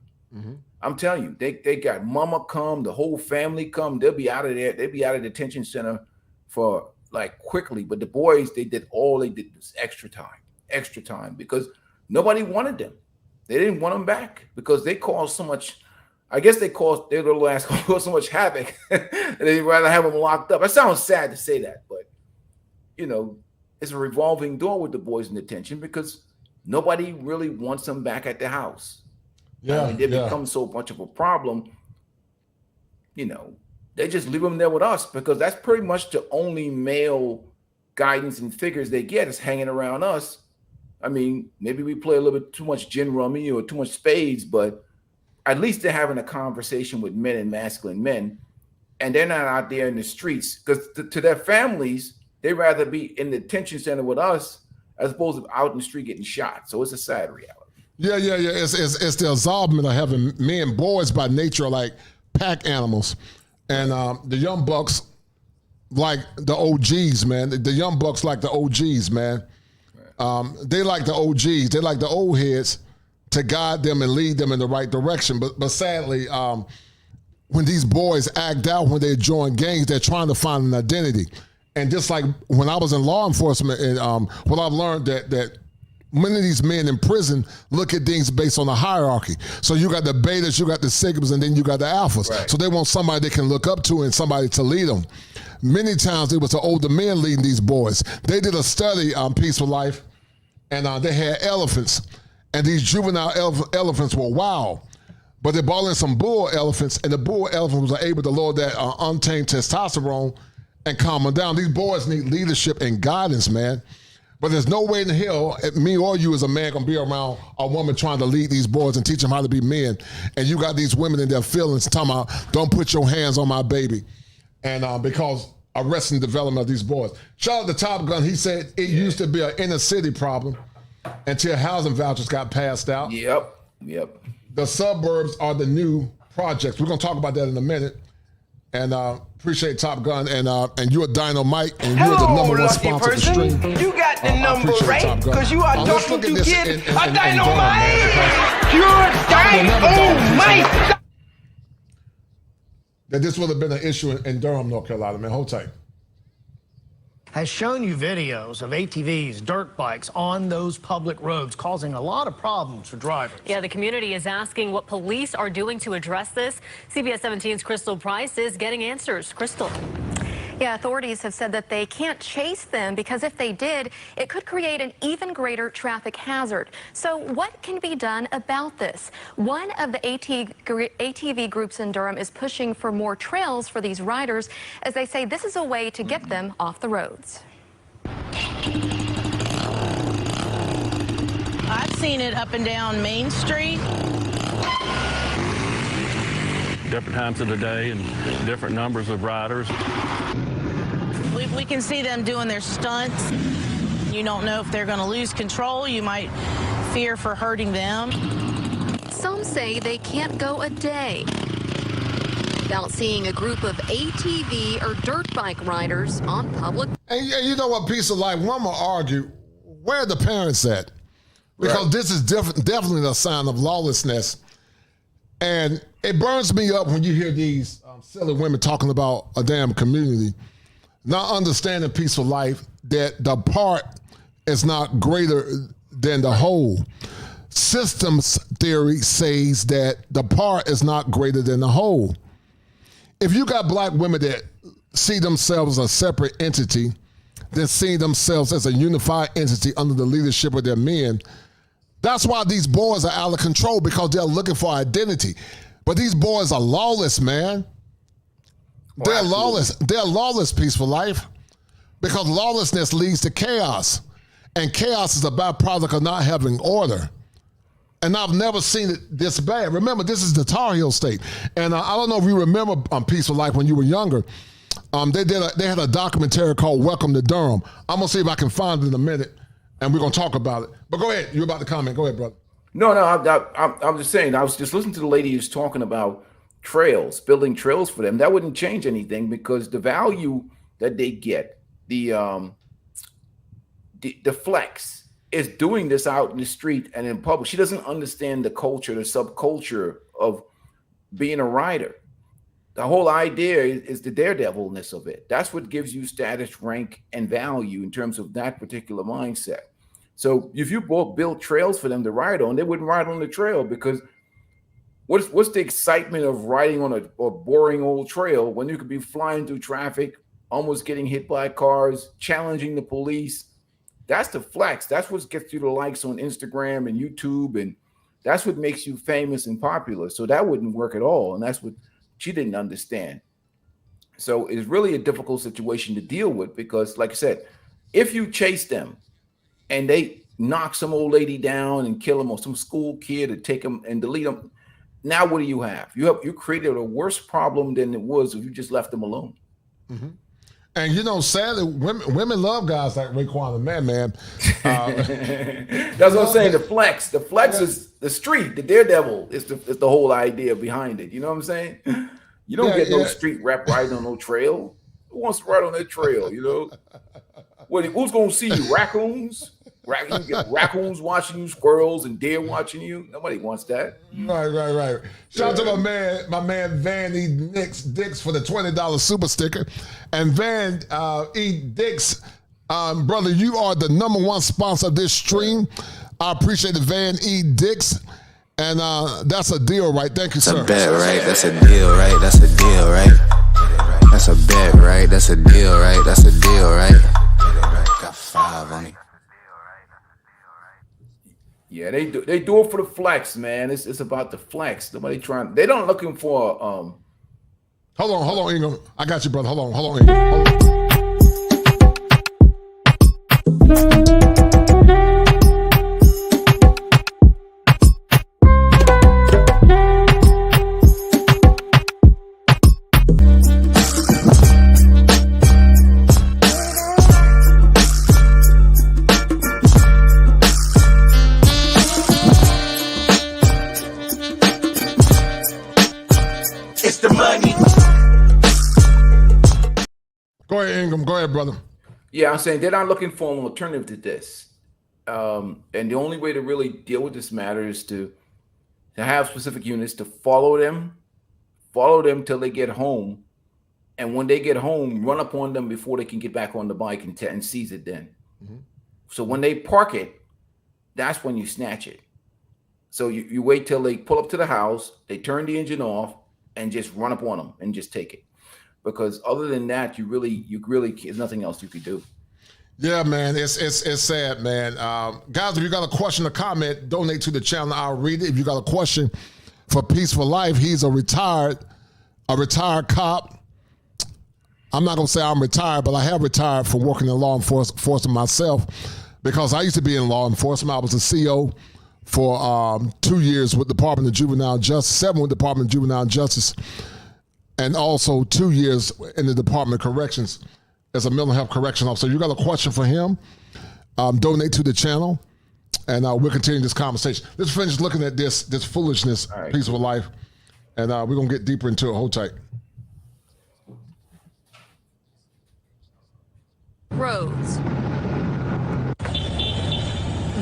I'm telling you, they got mama come, the whole family come. They'll be out of there. They'll be out of the detention center for like quickly. But the boys, they did was extra time because nobody wanted them. They didn't want them back because they caused so much. I guess they caused their little ass caused so much havoc. They'd rather have them locked up. It sounds sad to say that, but it's a revolving door with the boys in detention because nobody really wants them back at the house. Yeah, they become so much of a problem. They just leave them there with us because that's pretty much the only male guidance and figures they get is hanging around us. I mean, maybe we play a little bit too much gin rummy or too much spades, but at least they're having a conversation with men and masculine men, and they're not out there in the streets because to their families, they'd rather be in the detention center with us as opposed to out in the street getting shot. So it's a sad reality. Yeah. It's the involvement of having men. Boys by nature are like pack animals, and the young bucks like the OGs, man. The young bucks like the OGs, man. They like the OGs. They like the old heads to guide them and lead them in the right direction. But sadly, when these boys act out, when they join gangs, they're trying to find an identity. And just like when I was in law enforcement, and what I've learned that many of these men in prison look at things based on a hierarchy. So you got the betas, you got the sigmas, and then you got the alphas. Right. So they want somebody they can look up to and somebody to lead them. Many times it was the older men leading these boys. They did a study on Peaceful Life, and they had elephants. And these juvenile elephants were wild. But they brought in some bull elephants, and the bull elephants were able to lower that untamed testosterone and calm them down. These boys need leadership and guidance, man. But there's no way in hell, me or you as a man gonna be around a woman trying to lead these boys and teach them how to be men. And you got these women in their feelings talking about, don't put your hands on my baby. And because arresting development of these boys. Shout out to Top Gun. He said it used to be an inner city problem until housing vouchers got passed out. Yep. The suburbs are the new projects. We're gonna talk about that in a minute. And appreciate Top Gun, and you're Dynamite, and you're the number one sponsor of the stream. You got the number right, because you are talking to kids. A Dynamite! You're Dynamite! That this would have been an issue in Durham, North Carolina, man. Hold tight. Has shown you videos of ATVs, dirt bikes on those public roads, causing a lot of problems for drivers. Yeah, the community is asking what police are doing to address this. CBS 17's Crystal Price is getting answers. Crystal. Yeah, authorities have said that they can't chase them because if they did, it could create an even greater traffic hazard. So what can be done about this? One of the ATV groups in Durham is pushing for more trails for these riders, as they say this is a way to get them off the roads. I've seen it up and down Main Street. Different times of the day and different numbers of riders. We can see them doing their stunts. You don't know if they're going to lose control. You might fear for hurting them. Some say they can't go a day without seeing a group of ATV or dirt bike riders on public. And you know what, Piece of Life, one will argue, where are the parents at? Because this is definitely a sign of lawlessness. And it burns me up when you hear these silly women talking about a damn community, not understanding Peaceful Life, that the part is not greater than the whole. Systems theory says that the part is not greater than the whole. If you got black women that see themselves as a separate entity, than seeing themselves as a unified entity under the leadership of their men. That's why these boys are out of control, because they're looking for identity. But these boys are lawless, man. They're lawless. They're lawless, Peaceful Life, because lawlessness leads to chaos. And chaos is a byproduct of not having order. And I've never seen it this bad. Remember, this is the Tar Heel state. And I don't know if you remember Peaceful Life when you were younger. They had a documentary called Welcome to Durham. I'm going to see if I can find it in a minute, and we're going to talk about it. But go ahead. You're about to comment. Go ahead, brother. No, I'm just saying. I was just listening to the lady who's talking about trails, building trails for them. That wouldn't change anything, because the value that they get, the flex is doing this out in the street and in public. She doesn't understand the culture, the subculture of being a rider. The whole idea is the daredevilness of it. That's what gives you status, rank, and value in terms of that particular mindset. So if you both build trails for them to ride on, they wouldn't ride on the trail, because what's the excitement of riding on a boring old trail when you could be flying through traffic, almost getting hit by cars, challenging the police? That's the flex. That's what gets you the likes on Instagram and YouTube, and that's what makes you famous and popular. So that wouldn't work at all, and that's what she didn't understand. So it's really a difficult situation to deal with, because, like I said, if you chase them and they knock some old lady down and kill them, or some school kid, or take them and delete them, now what do you have? You created a worse problem than it was if you just left them alone. Mm-hmm. And you know, sadly, women love guys like Raekwon and Man. That's what I'm saying. The flex is the street. The daredevil is the whole idea behind it. You know what I'm saying? You don't get no street rap riding on no trail. Who wants to ride on that trail? You know, who's gonna see you? Raccoons? You get raccoons watching you, squirrels and deer watching you. Nobody wants that. Right. Shout out to my man Van E. Dix for the $20 super sticker. And Van E. Dix, brother, you are the #1 sponsor of this stream. I appreciate it, Van E. Dix. And that's a deal, right? Thank you, sir. That's a bet, right? That's a deal, right? That's a deal, right? That's a bet, right? That's a deal, right? That's a deal, right? Got 5 on it. Yeah, they do it for the flex, man. It's about the flex. They're not looking for Hold on, Ingram. I got you, brother. Hold on, Ingram. Go ahead, Ingram. Go ahead, brother. Yeah, I'm saying they're not looking for an alternative to this. And the only way to really deal with this matter is to have specific units to follow them till they get home. And when they get home, run up on them before they can get back on the bike and seize it then. Mm-hmm. So when they park it, that's when you snatch it. So you wait till they pull up to the house, they turn the engine off, and just run up on them and just take it. Because other than that, you really, there's nothing else you could do. Yeah, man, it's sad, man. Guys, if you got a question or comment, donate to the channel. I'll read it. If you got a question for Peaceful Life, he's a retired cop. I'm not gonna say I'm retired, but I have retired from working in law enforcement myself, because I used to be in law enforcement. I was a CO for 2 years with Department of Juvenile Justice, 7 with Department of Juvenile Justice, and also 2 years in the Department of Corrections as a mental health correction officer. You got a question for him, donate to the channel, and we'll continue this conversation. Let's finish looking at this foolishness, right. Peaceful Life, and we're going to get deeper into it. Hold tight. Roads.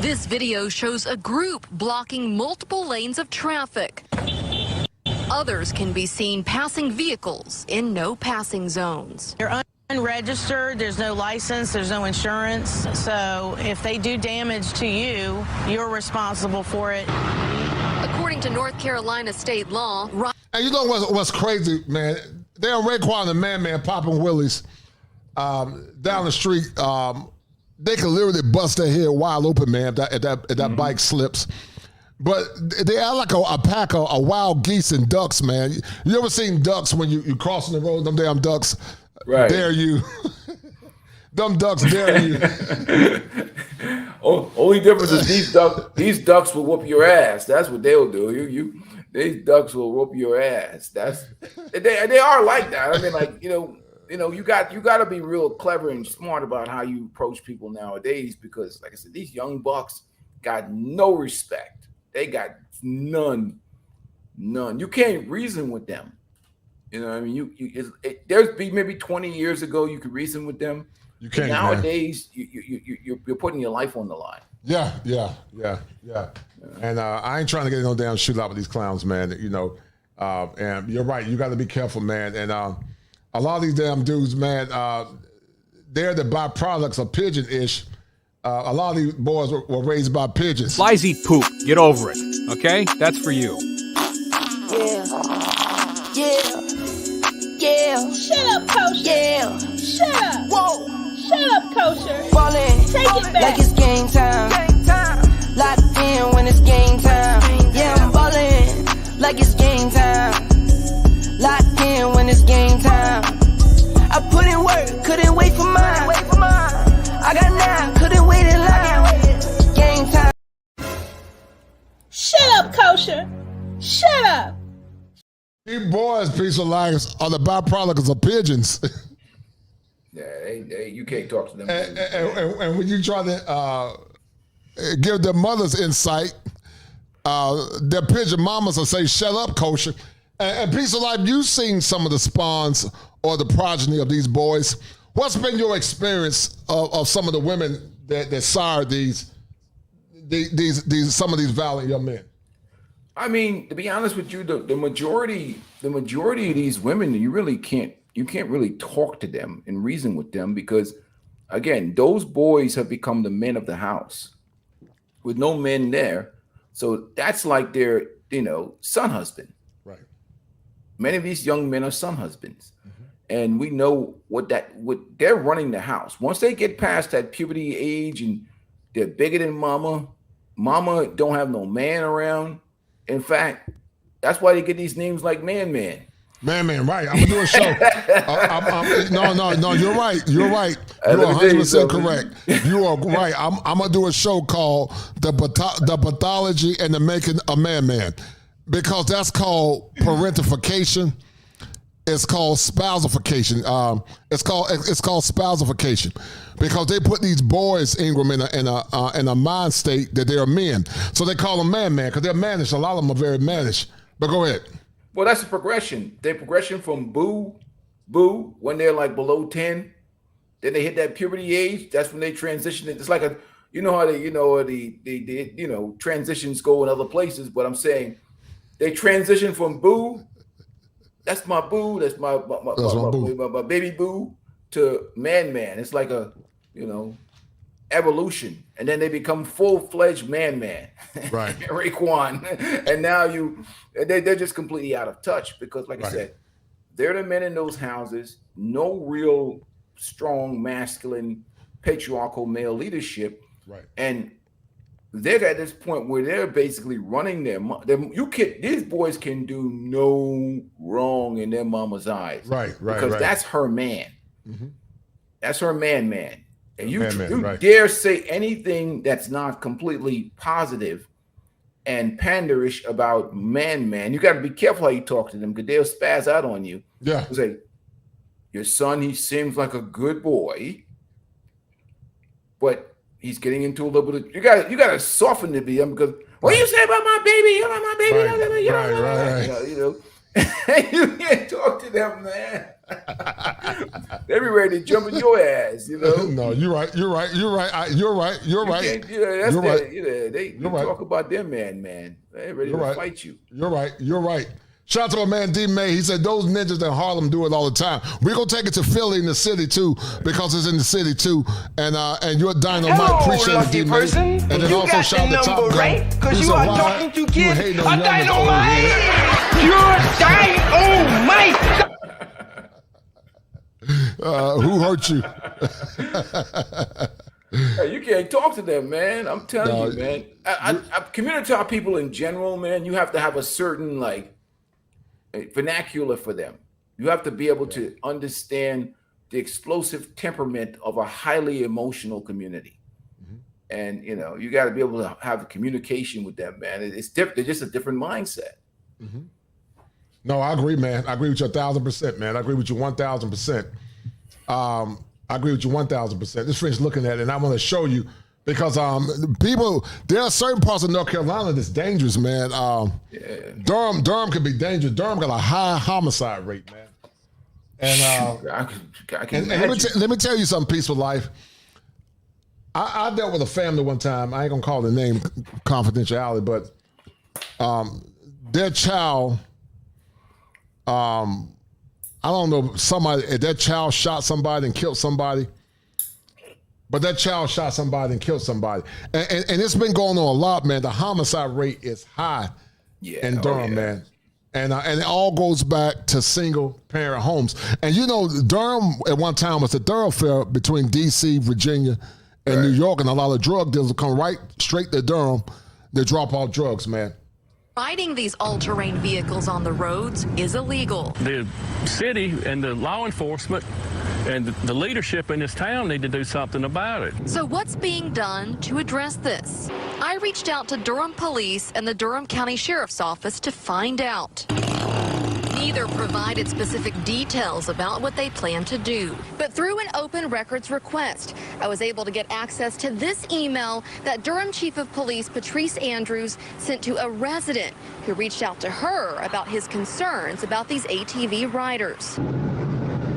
This video shows a group blocking multiple lanes of traffic. Others can be seen passing vehicles in no passing zones. They're unregistered, there's no license, there's no insurance. So if they do damage to you, you're responsible for it. According to North Carolina state law. And you know what's crazy, man? They're Raekwon and Man popping willies. down the street, they can literally bust their head wide open, man, if that bike slips. But they are like a pack of wild geese and ducks, man. You ever seen ducks when you crossing the road? Them damn ducks dare you. Them ducks dare you. Only difference is these ducks will whoop your ass. That's what they'll do. These ducks will whoop your ass. They are like that. I mean, like, you got to be real clever and smart about how you approach people nowadays, because, like I said, these young bucks got no respect. They got none. You can't reason with them. You know what I mean? There's maybe 20 years ago you could reason with them. You can't. Nowadays, you're putting your life on the line. Yeah. And I ain't trying to get in no damn shootout with these clowns, man. And you're right. You got to be careful, man. And a lot of these damn dudes, man, they're the byproducts of pigeon-ish. A lot of these boys were raised by pigeons. Flies eat poop. Get over it. Okay? That's for you. Yeah. Shut up, Kosher. Yeah. Shut up. Whoa. Shut up, Kosher. Ballin'. Take it back. Like it's game time. Locked in when it's game time. Yeah, I'm ballin'. Like it's game time. Locked in when it's game time. I put in work, couldn't wait for mine. I got 9, couldn't wait in line. Game time. Shut up, Kosher. Shut up. These boys, piece of lives, are the byproducts of pigeons. Yeah, you can't talk to them. And when you try to give their mothers insight, their pigeon mamas will say, "Shut up, Kosher." And piece of life, you've seen some of the spawns or the progeny of these boys. What's been your experience of some of the women that sired these some of these valiant young men? I mean, to be honest with you, the majority of these women, you can't really talk to them and reason with them, because, again, those boys have become the men of the house with no men there. So that's like their, son husband. Right. Many of these young men are son husbands. And we know what they're running the house. Once they get past that puberty age and they're bigger than mama don't have no man around. In fact, that's why they get these names like Man, right. I'm going to do a show. No, you're right. You're 100% correct. You are right. I'm going to do a show called The Pathology and the Making a Man, because that's called parentification. It's called spousification. It's called spousification, because they put these boys, Ingram, in a mind state that they're men. So they call them man, because they're mannish. A lot of them are very mannish. But go ahead. Well, that's a progression. Their progression from boo, when they're like below 10, then they hit that puberty age. That's when they transition. It's like how the transitions go in other places. But I'm saying they transition from boo. That's my boo. That's my baby boo to man. It's like a, evolution. And then they become full-fledged man. Right. Raekwon. And now they're just completely out of touch, because, like I said, they're the men in those houses. No real strong, masculine, patriarchal male leadership. Right. And they're at this point where they're basically running these boys can do no wrong in their mama's eyes. Right. Because that's her man. Mm-hmm. That's her man. And you right. dare say anything that's not completely positive and panderish about man. You got to be careful how you talk to them, because they'll spaz out on you. Yeah. They'll say, your son, he seems like a good boy, but he's getting into a little bit of, you got to soften the BM, because what do you say about my baby? You know my baby. Right. You can't talk to them, man. They be ready to jump in your ass, No, you're right. You're right. They talk about them, man. They're ready to fight you. You're right. Shout out to my man D May. He said those ninjas in Harlem do it all the time. We're gonna take it to Philly in the city too, because it's in the city too. And you're dynamite. Appreciate it, D May. And then you also shout out to Top Gun. Right? Because you are talking to kids. A dynamite. You're dynamite. Who hurt you? Hey, you can't talk to them, man. I'm telling you, man. Community people in general, man, you have to have a certain like vernacular for them. You have to be able to understand the explosive temperament of a highly emotional community. And, you know, you got to be able to have a communication with them, man. It's different. They're just a different mindset. No, I agree, man. I agree with you 1,000%, man. I agree with you 1,000%. I agree with you 1,000%. This friend's looking at it, and I want to show you because people, there are certain parts of North Carolina that's dangerous, man. Durham can be dangerous. Durham got a high homicide rate, man. And, let me tell you something, Peaceful Life. I dealt with a family one time. I ain't gonna call the name confidentiality, but their child, I don't know, their child shot somebody and killed somebody. But that child shot somebody and killed somebody. And it's been going on a lot, man. The homicide rate is high in Durham, man. And it all goes back to single parent homes. And you know, Durham at one time was a thoroughfare between DC, Virginia, and New York, and a lot of drug dealers will come right straight to Durham. They drop off drugs, man. Riding these all-terrain vehicles on the roads is illegal. The city and the law enforcement and the leadership in this town need to do something about it. So what's being done to address this? I reached out to Durham Police and the Durham County Sheriff's Office to find out. Neither provided specific details about what they plan to do. But through an open records request, I was able to get access to this email that Durham Chief of Police Patrice Andrews sent to a resident who reached out to her about his concerns about these ATV riders.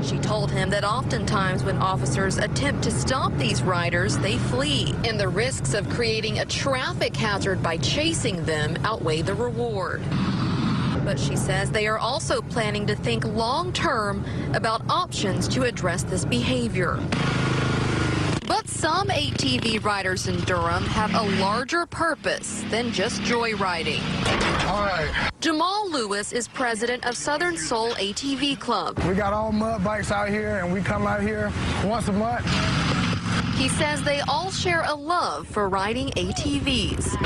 She told him that oftentimes when officers attempt to stop these riders, they flee, and the risks of creating a traffic hazard by chasing them outweigh the reward. But she says they are also planning to think long-term about options to address this behavior. But some ATV riders in Durham have a larger purpose than just joyriding. All right. Jamal Lewis is president of Southern Soul ATV Club. We got all mud bikes out here, and we come out here once a month. He says they all share a love for riding ATVs.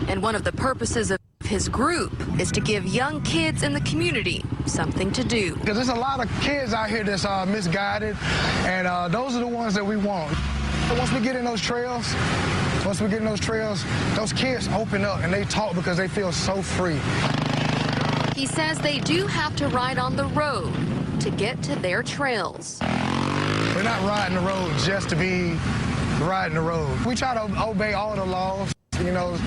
And one of the purposes of his group is to give young kids in the community something to do. Because there's a lot of kids out here that's misguided, and those are the ones that we want. Once we get in those trails, those kids open up and they talk because they feel so free. He says they do have to ride on the road to get to their trails. We're not riding the road just to be riding the road. We try to obey all the laws, you know,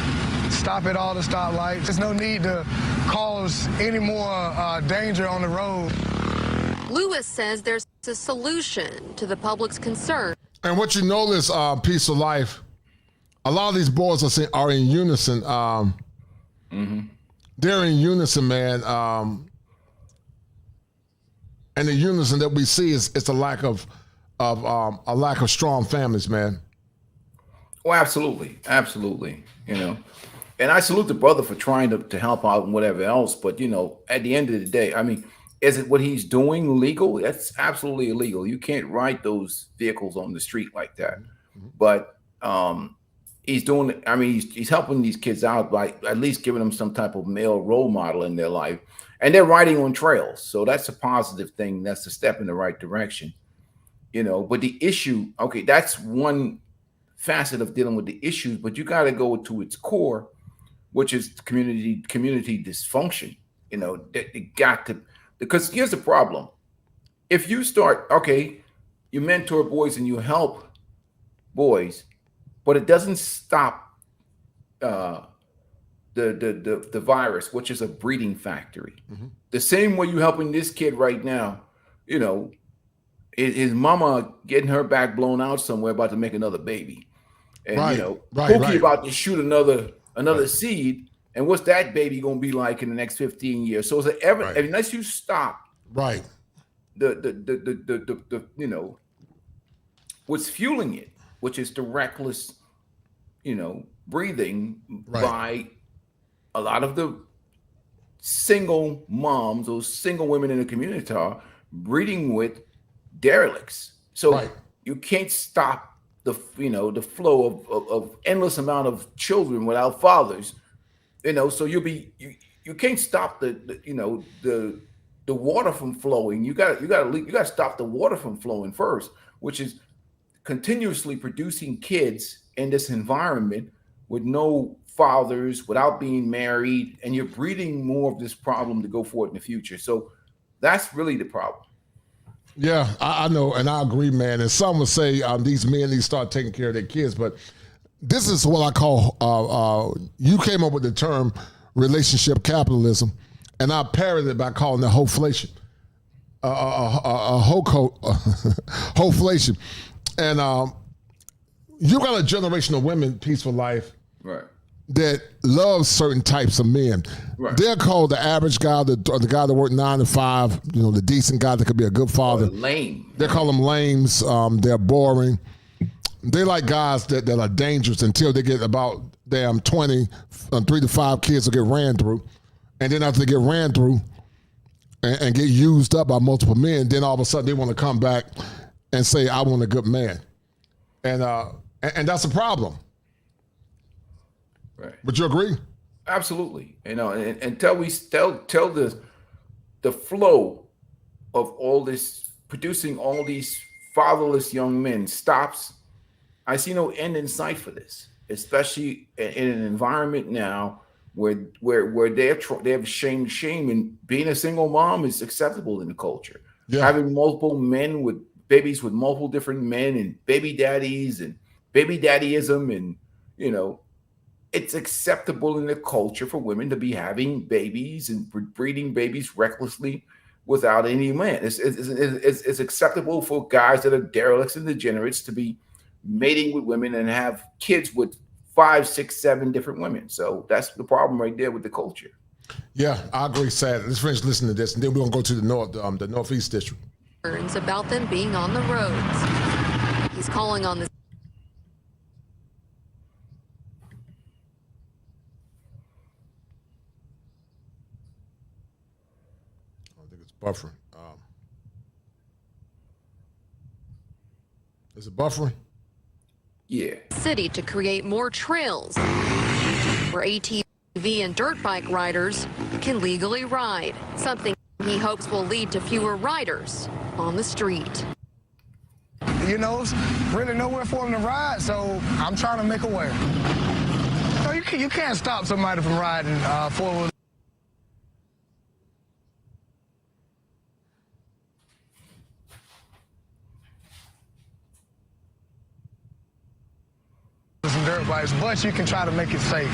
stop at all the stoplights. There's no need to cause any more danger on the road. Lewis says there's a solution to the public's concern. And what you notice, Piece of Life, a lot of these boys are in unison. They're in unison, man. And the unison that we see is a lack of strong families, man. Oh, absolutely, absolutely. You know, and I salute the brother for trying to help out and whatever else. But you know, at the end of the day, I mean, is it what he's doing legal? That's absolutely illegal. You can't ride those vehicles on the street like that. But he's doing. I mean, he's helping these kids out by at least giving them some type of male role model in their life, and they're riding on trails. So that's a positive thing. That's a step in the right direction. You know, but the issue, okay, that's one facet of dealing with the issues, but you got to go to its core, which is community dysfunction. You know, it got to, because here's the problem. If you start, okay, you mentor boys and you help boys, but it doesn't stop the virus, which is a breeding factory. The same way you're helping this kid right now, you know, his mama getting her back blown out somewhere about to make another baby. And you know, Pookie about to shoot another seed. And what's that baby gonna be like in the next 15 years? So it's unless you stop the you know, what's fueling it, which is the reckless, you know, breathing by a lot of the single moms, those single women in the community are breeding with derelicts. So you can't stop the flow of endless amount of children without fathers. So you can't stop the water from flowing. You got to stop the water from flowing first, which is continuously producing kids in this environment with no fathers, without being married, and you're breeding more of this problem to go forward in the future. So that's really the problem. Yeah, I know, and I agree, man. And some would say these men need to start taking care of their kids, but this is what I call, you came up with the term relationship capitalism, and I parroted it by calling it hoflation. Hoflation. And you got a generation of women, peaceful life, right, that love certain types of men. Right. They're called the average guy, the guy that worked 9 to 5, the decent guy that could be a good father. Lame. They call them lames. They're boring. They like guys that are dangerous until they get about 20, 3 to 5 kids will get ran through. And then after they get ran through and get used up by multiple men, then all of a sudden they want to come back and say, I want a good man. And that's a problem. Right. Would you agree? Absolutely. Until we tell the flow of all this, producing all these fatherless young men stops, I see no end in sight for this, especially in an environment now where they have shame, and being a single mom is acceptable in the culture. Yeah. Having multiple men with babies with multiple different men and baby daddies and baby daddyism, and it's acceptable in the culture for women to be having babies and breeding babies recklessly without any man. It's acceptable for guys that are derelicts and degenerates to be mating with women and have kids with 5, 6, 7 different women. So that's the problem right there with the culture. Yeah, I agree, sad. Let's finish listening to this, and then we're gonna go to the Northeast District. About them being on the roads. He's calling on the I think it's buffering. Is it buffering? Yeah. city to create more trails where ATV and dirt bike riders can legally ride, something he hopes will lead to fewer riders on the street. It's really nowhere for them to ride, so I'm trying to make a way. You can't stop somebody from riding four-wheel. Some dirt bikes, but you can try to make it safe.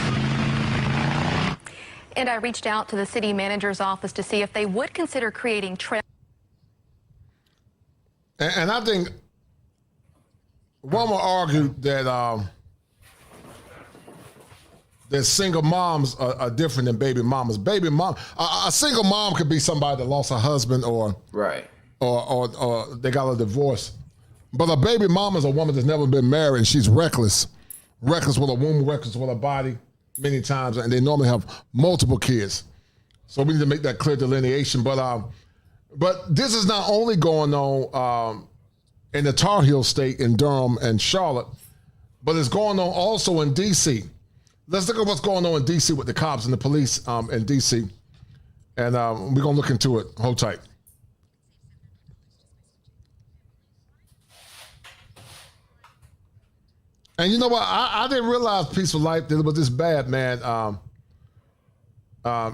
And I reached out to the city manager's office to see if they would consider creating trails. And I think one will argue that that single moms are different than baby mamas. Baby mom, a single mom could be somebody that lost a husband or they got a divorce. But a baby mama is a woman that's never been married and she's reckless with a womb, reckless with a body many times, and they normally have multiple kids. So we need to make that clear delineation. But this is not only going on in the Tar Heel state in Durham and Charlotte, but it's going on also in D.C. Let's look at what's going on in D.C. with the cops and the police in D.C. And we're going to look into it. Hold tight. And you know what? I didn't realize Peaceful Life that it was this bad, man,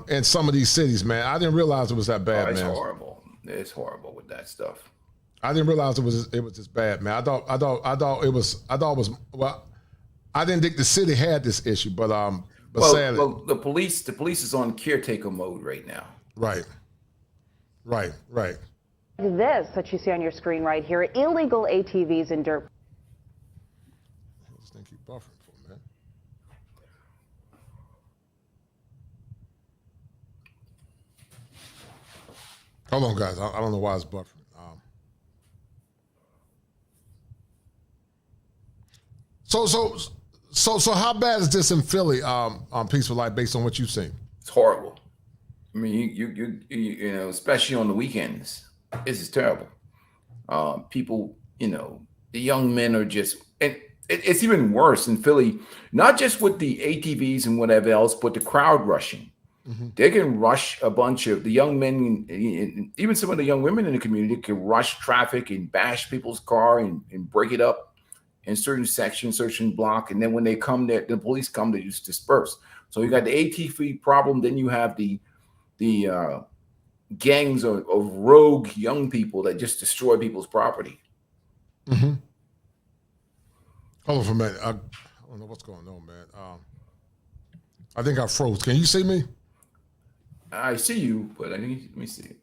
in some of these cities, man. I didn't realize it was that bad, it's man. It's horrible. It's horrible with that stuff. I didn't realize it was this bad, man. I thought it was well, I didn't think the city had this issue, but sadly. Well, the police is on caretaker mode right now. Right. This that you see on your screen right here, illegal ATVs and dirt. This thing keep buffering for man. Hold on, guys. I don't know why it's buffering. So how bad is this in Philly on Peaceful Life based on what you've seen? It's horrible. I mean, you know, especially on the weekends, this is terrible. People, you know, the young men are just, and it's even worse in Philly, not just with the ATVs and whatever else, but the crowd rushing. They can rush a bunch of the young men, even some of the young women in the community can rush traffic and bash people's car and break it up in certain sections, certain block. And then when they come there, the police come, they just disperse. So you got the ATV problem. Then you have the gangs of rogue young people that just destroy people's property. Hold on for a minute. I don't know what's going on, man. I think I froze. Can you see me? I see you, but let me see.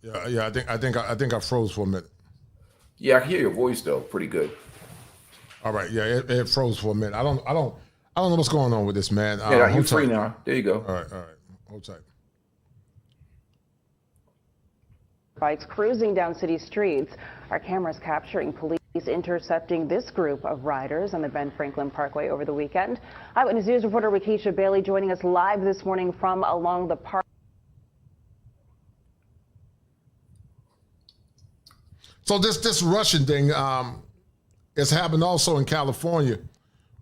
Yeah. I think I froze for a minute. Yeah, I can hear your voice though, pretty good. All right. Yeah, it froze for a minute. I don't know what's going on with this, man. Yeah, you're free now. There you go. All right. Hold tight. Bikes cruising down city streets. Our cameras capturing police intercepting this group of riders on the Ben Franklin Parkway over the weekend. Eyewitness News reporter Wakesha Bailey joining us live this morning from along the park. So this Russian thing has happened also in California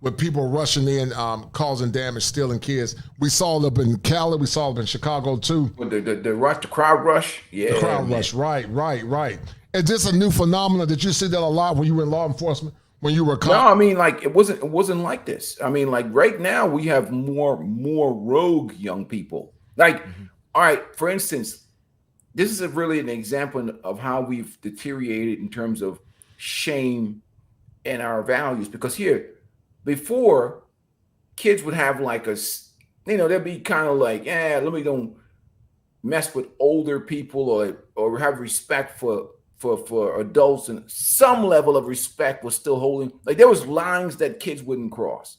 with people rushing in, causing damage, stealing kids. We saw it up in Cali. We saw it up in Chicago too. The crowd rush. Yeah. The crowd rush. Right. Is this a new phenomenon? Did you see that a lot when you were in law enforcement? When you were No, I mean, like it wasn't like this. I mean, like right now we have more rogue young people. Like, all right, for instance, this is really an example of how we've deteriorated in terms of shame and our values. Because here, before, kids would have like they'd be kind of like, let me don't mess with older people or have respect for adults, and some level of respect was still holding. Like there was lines that kids wouldn't cross.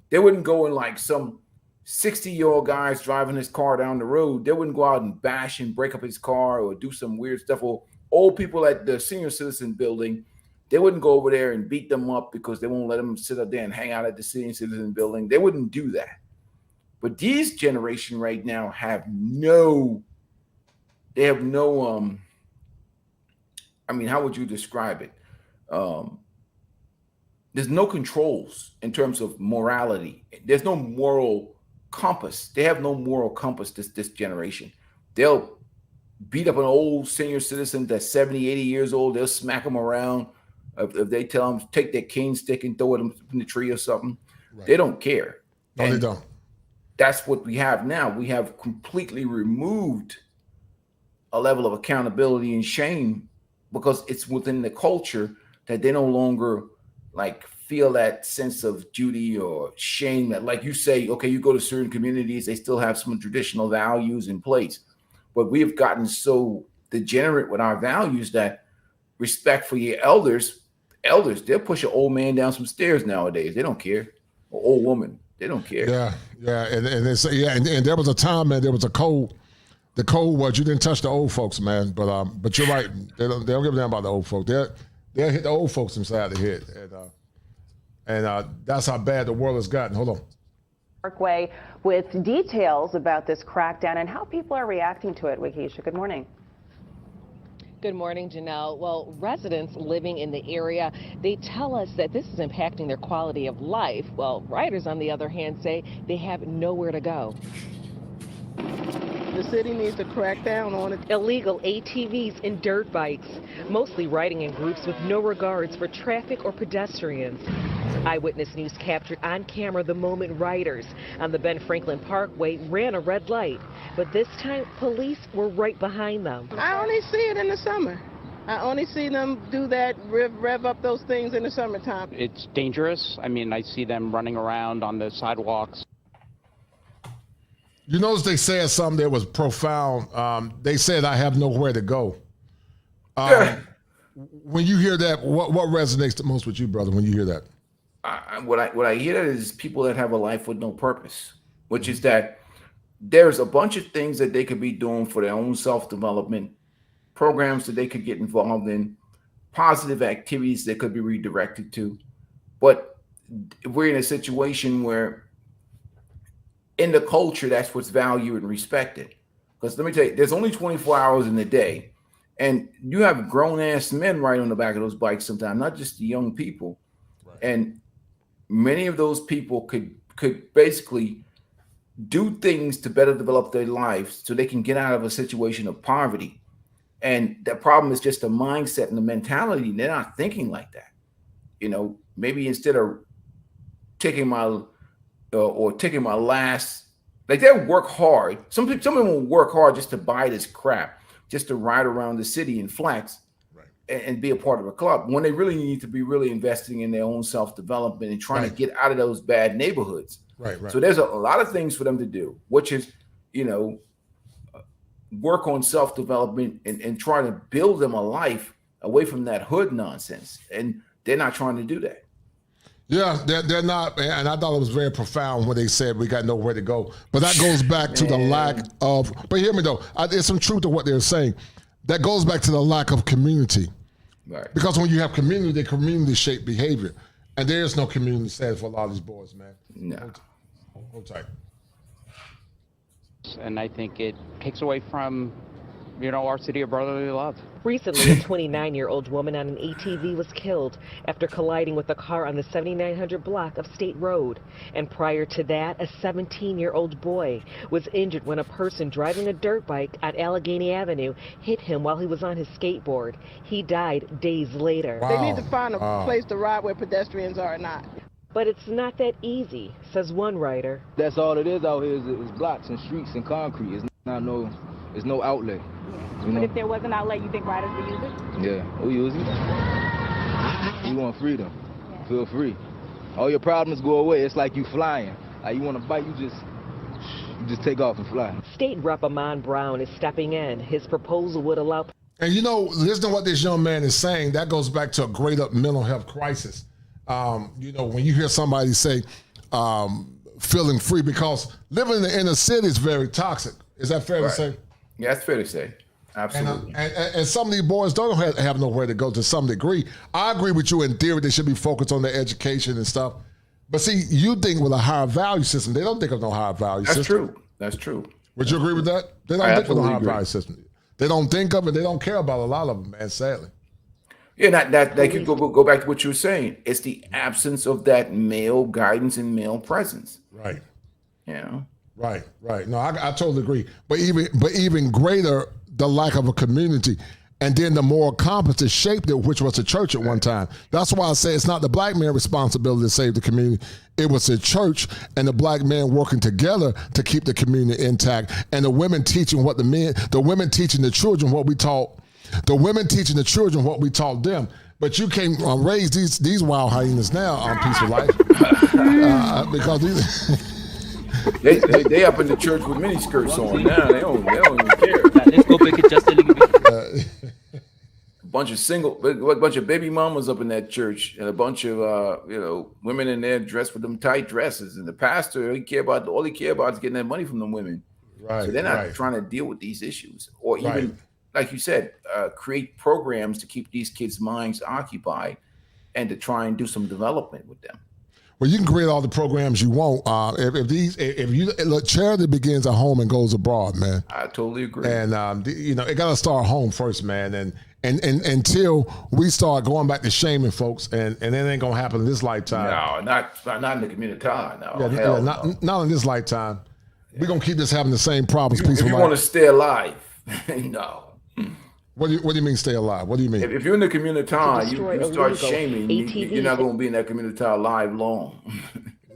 They wouldn't go in like some 60-year-old guy's driving his car down the road. They wouldn't go out and bash and break up his car or do some weird stuff. Or old people at the senior citizen building, they wouldn't go over there and beat them up because they won't let them sit up there and hang out at the senior citizen building. They wouldn't do that. But these generation right now have no I mean, how would you describe it? There's no controls in terms of morality. There's no moral compass. They have no moral compass, this generation. They'll beat up an old senior citizen that's 70, 80 years old. They'll smack them around. If they tell them to take their cane stick and throw it in the tree or something, they don't care. No, they don't. That's what we have now. We have completely removed a level of accountability and shame because it's within the culture that they no longer like feel that sense of duty or shame that, like you say, okay, you go to certain communities, they still have some traditional values in place. But we have gotten so degenerate with our values that respect for your elders, they'll push an old man down some stairs nowadays. They don't care. Or old woman, they don't care. Yeah. And there was a time, man, there was a code. The code was you didn't touch the old folks, man. But you're right. They don't give a damn about the old folks. They'll hit the old folks inside the head. And that's how bad the world has gotten. Hold on. Parkway with details about this crackdown and how people are reacting to it. Wakesha, good morning. Good morning, Janelle. Well, residents living in the area, they tell us that this is impacting their quality of life. Well, riders, on the other hand, say they have nowhere to go. The city needs to crack down on it. Illegal ATVs and dirt bikes, mostly riding in groups with no regards for traffic or pedestrians. Eyewitness News captured on camera the moment riders on the Ben Franklin Parkway ran a red light, but this time police were right behind them. I only see it in the summer. I only see them do that, rev up those things in the summertime. It's dangerous. I mean, I see them running around on the sidewalks. You notice they said something that was profound. They said, I have nowhere to go. When you hear that, what resonates the most with you, brother, when you hear that? What I hear is people that have a life with no purpose, which is that there's a bunch of things that they could be doing for their own self-development, programs that they could get involved in, positive activities that could be redirected to. But we're in a situation where in the culture, that's what's valued and respected. Because let me tell you, there's only 24 hours in the day. And you have grown ass men riding on the back of those bikes sometimes, not just the young people. Right. And many of those people could basically do things to better develop their lives so they can get out of a situation of poverty. And the problem is just the mindset and the mentality. They're not thinking like that. You know, maybe instead of taking my last, like they'll work hard. Some of them will work hard just to buy this crap, just to ride around the city and flex, right, and be a part of a club, when they really need to be really investing in their own self-development and trying to get out of those bad neighborhoods. Right. So there's a lot of things for them to do, which is, you know, work on self-development and try to build them a life away from that hood nonsense. And they're not trying to do that. Yeah, they're not, and I thought it was very profound when they said we got nowhere to go. But that goes back to the lack of, but hear me though, there's some truth to what they're saying. That goes back to the lack of community. Right. Because when you have community shape behavior, and there is no community status for a lot of these boys, man. No. Hold tight. And I think it takes away from, you know, our city of brotherly love. Recently, a 29-year-old woman on an ATV was killed after colliding with a car on the 7900 block of State Road. And prior to that, a 17-year-old boy was injured when a person driving a dirt bike on Allegheny Avenue hit him while he was on his skateboard. He died days later. They need to find a place to ride where pedestrians are not. But it's not that easy, says one writer. That's all it is out here is blocks and streets and concrete. It's no outlet. You know? But if there was an outlet, you think riders would use it? Yeah, we'll use it. You want freedom. Yeah. Feel free. All your problems go away. It's like you flying. Like you want to bike, you just take off and fly. State Rep Amon Brown is stepping in. His proposal would allow... And you know, listen to what this young man is saying. That goes back to a greater mental health crisis. You know, when you hear somebody say feeling free, because living in the inner city is very toxic. Is that fair to say? Yeah, that's fair to say. Absolutely. And some of these boys don't have nowhere to go to some degree. I agree with you in theory they should be focused on their education and stuff. But see, you think with a higher value system. They don't think of no higher value system. True. That's true. Would you agree with that? They don't think of no higher value system. They don't think of it. They don't care about a lot of them, man, sadly. Yeah, that could go back to what you were saying. It's the absence of that male guidance and male presence. Right. You know? Right. No, I totally agree. But even greater, the lack of a community, and then the moral compass that shaped it, which was the church at one time. That's why I say it's not the black man's responsibility to save the community. It was the church and the black man working together to keep the community intact, and the women teaching the women teaching the children what we taught. The women teaching the children what we taught them. But you can't raise these wild hyenas now on Peaceful Life because these. They up in the church with mini skirts on now. They don't even care. Let's go back it just a little bit. A bunch of baby mamas up in that church, and a bunch of women in there dressed with them tight dresses. And the pastor, all he care about is getting that money from them women. Right. So they're not trying to deal with these issues, or even like you said, create programs to keep these kids' minds occupied and to try and do some development with them. Well, you can create all the programs you want. Look, charity begins at home and goes abroad, man. I totally agree. And it got to start home first, man. And until we start going back to shaming folks, and it ain't gonna happen in this lifetime. No, not in the community. No, not in this lifetime. We're gonna keep this having the same problems. If you want to stay alive, no. What do you mean stay alive? What do you mean? If you're in the community, you start shaming, you're not going to be in that community alive long.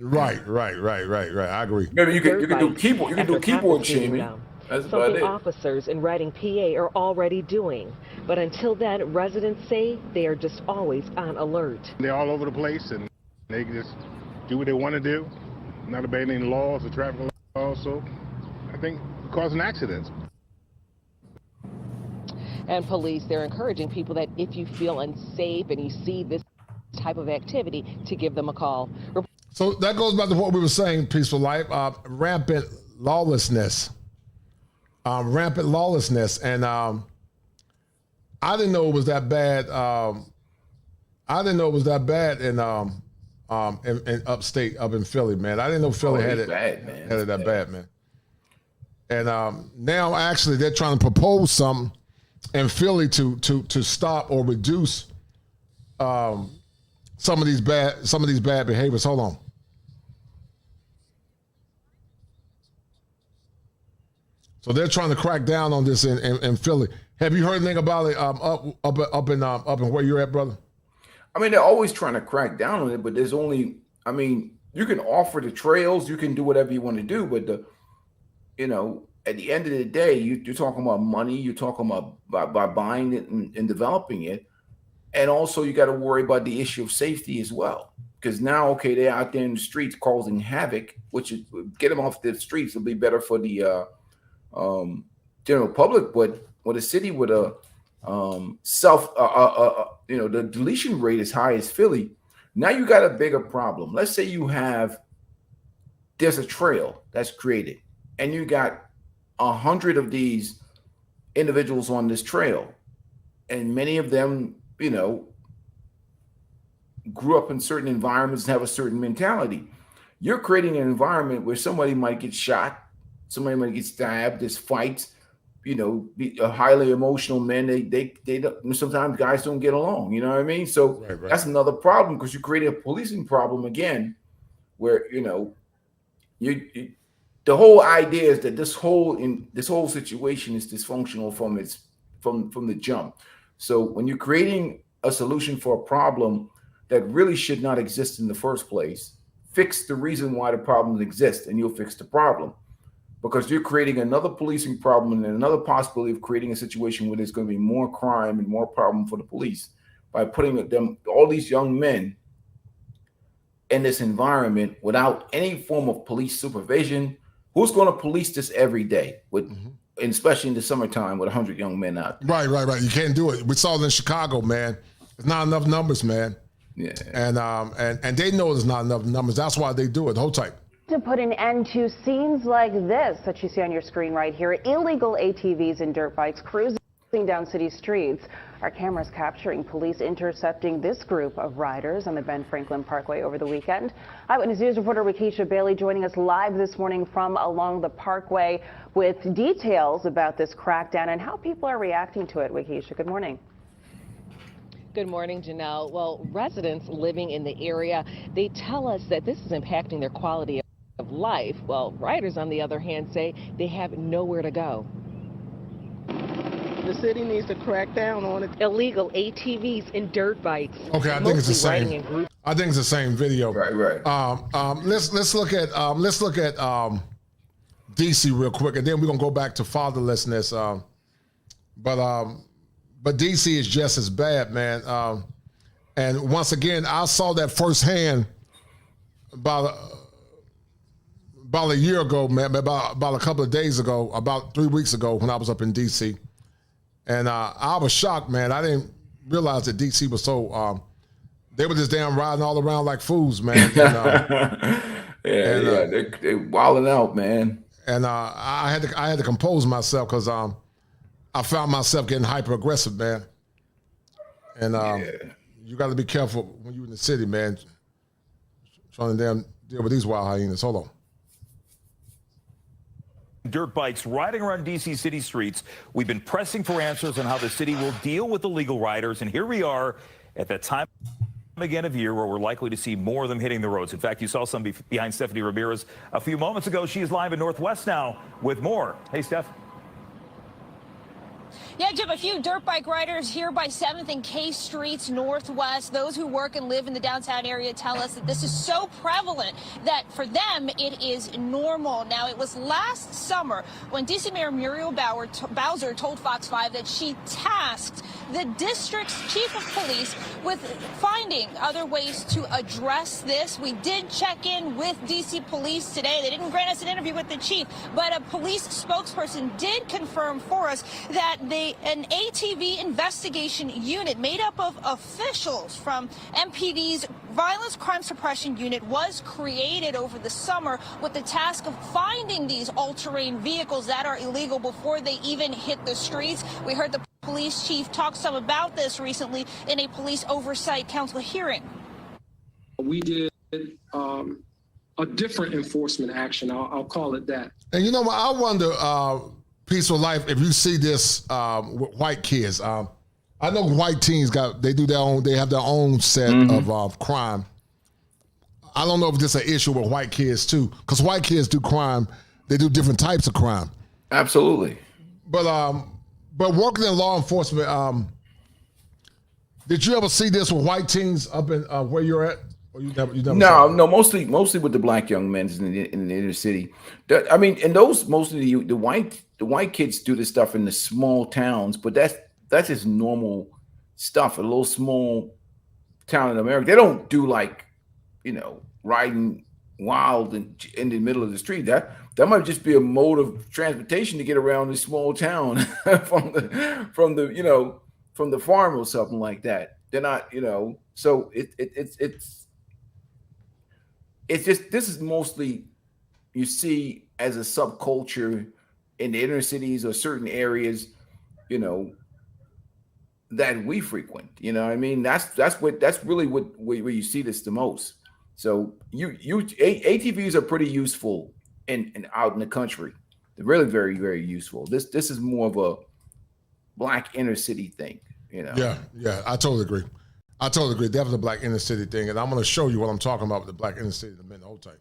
Right. I agree. Maybe you can do keyboard shaming. That's about it. Officers in Reading, PA are already doing. But until then, residents say they are just always on alert. They're all over the place and they just do what they want to do, not abandoning laws or traffic laws. So I think causing accidents. And police, they're encouraging people that if you feel unsafe and you see this type of activity, to give them a call. So that goes back to what we were saying, Peaceful Life, rampant lawlessness. And I didn't know it was that bad. I didn't know it was that bad in upstate, up in Philly, man. I didn't know Philly had it that bad, man. And now actually they're trying to propose something in Philly to stop or reduce some of these bad behaviors. Hold on. So they're trying to crack down on this in Philly. Have you heard anything about it up in where you're at, brother? I mean, they're always trying to crack down on it, but there's only, I mean, you can offer the trails, you can do whatever you want to do, but at the end of the day, you're talking about money, you're talking about buying it and developing it. And also you got to worry about the issue of safety as well. Because now, okay, they're out there in the streets causing havoc, which is, get them off the streets will be better for the general public. But with a city with a the deletion rate as high as Philly, now you got a bigger problem. Let's say there's a trail that's created and you got 100 of these individuals on this trail, and many of them, grew up in certain environments and have a certain mentality. You're creating an environment where somebody might get shot, somebody might get stabbed, there's fights, highly emotional men, they don't, sometimes guys don't get along, you know what I mean? So right. That's another problem, because you're creating a policing problem again, where, the whole idea is that this whole situation is dysfunctional from the jump. So when you're creating a solution for a problem that really should not exist in the first place, fix the reason why the problem exists and you'll fix the problem. Because you're creating another policing problem and another possibility of creating a situation where there's going to be more crime and more problem for the police by putting all these young men in this environment without any form of police supervision. Who's going to police this every day and especially in the summertime with 100 young men out there? Right. You can't do it. We saw it in Chicago, man. There's not enough numbers, man. Yeah. And they know there's not enough numbers. That's why they do it. Hold tight. To put an end to scenes like this that you see on your screen right here, illegal ATVs and dirt bikes cruising down city streets. Our cameras capturing police intercepting this group of riders on the Ben Franklin Parkway over the weekend. Eyewitness News reporter Wakeisha Bailey joining us live this morning from along the parkway with details about this crackdown and how people are reacting to it. Wakeisha, good morning. Good morning, Janelle. Well, residents living in the area, they tell us that this is impacting their quality of life. Well, riders, on the other hand, say they have nowhere to go. The city needs to crack down on it. Illegal ATVs and dirt bikes. Okay, I think it's the same. I think it's the same video. Right. Let's look at DC real quick, and then we're gonna go back to fatherlessness. But DC is just as bad, man. And once again, I saw that firsthand about a year ago, man. About a couple of days ago, about 3 weeks ago, when I was up in DC. And I was shocked, man. I didn't realize that DC was so, they were just damn riding all around like fools, man. And, they're wilding out, man. And I had to compose myself because I found myself getting hyper aggressive, man. And you got to be careful when you're in the city, man. Trying to deal with these wild hyenas. Hold on. Dirt bikes riding around D.C. city streets. We've been pressing for answers on how the city will deal with illegal riders, and here we are at that time again of year where we're likely to see more of them hitting the roads. In fact, you saw some behind Stephanie Ramirez a few moments ago. She is live in Northwest now with more. Hey, Steph. Yeah, Jim, a few dirt bike riders here by 7th and K Streets Northwest. Those who work and live in the downtown area tell us that this is so prevalent that for them it is normal. Now, it was last summer when D.C. Mayor Muriel Bowser told Fox 5 that she tasked the district's chief of police with finding other ways to address this. We did check in with D.C. police today. They didn't grant us an interview with the chief, but a police spokesperson did confirm for us that an ATV investigation unit made up of officials from MPD's Violence Crime Suppression Unit was created over the summer with the task of finding these all-terrain vehicles that are illegal before they even hit the streets. We heard the police chief talk some about this recently in a police oversight council hearing. We did a different enforcement action. I'll call it that. And you know what? I wonder, Peaceful Life, if you see this with white kids, I know white teens they have their own set of crime. I don't know if this is an issue with white kids too, because white kids do crime. They do different types of crime. Absolutely. But working in law enforcement, did you ever see this with white teens up in where you're at? Or you never No, mostly with the black young men in the inner city. I mean, and those mostly the white kids do this stuff in the small towns, but that's just normal stuff. A little small town in America, they don't do like, riding wild in the middle of the street. That might just be a mode of transportation to get around this small town from the farm or something like that. They're not, so it's just, this is mostly you see as a subculture in the inner cities or certain areas, that we frequent. I mean, that's really where you see this the most. So ATVs are pretty useful and out in the country. They're really very, very useful. This is more of a black inner city thing, Yeah, I totally agree. Definitely a black inner city thing. And I'm going to show you what I'm talking about with the black inner city in a minute. Hold tight.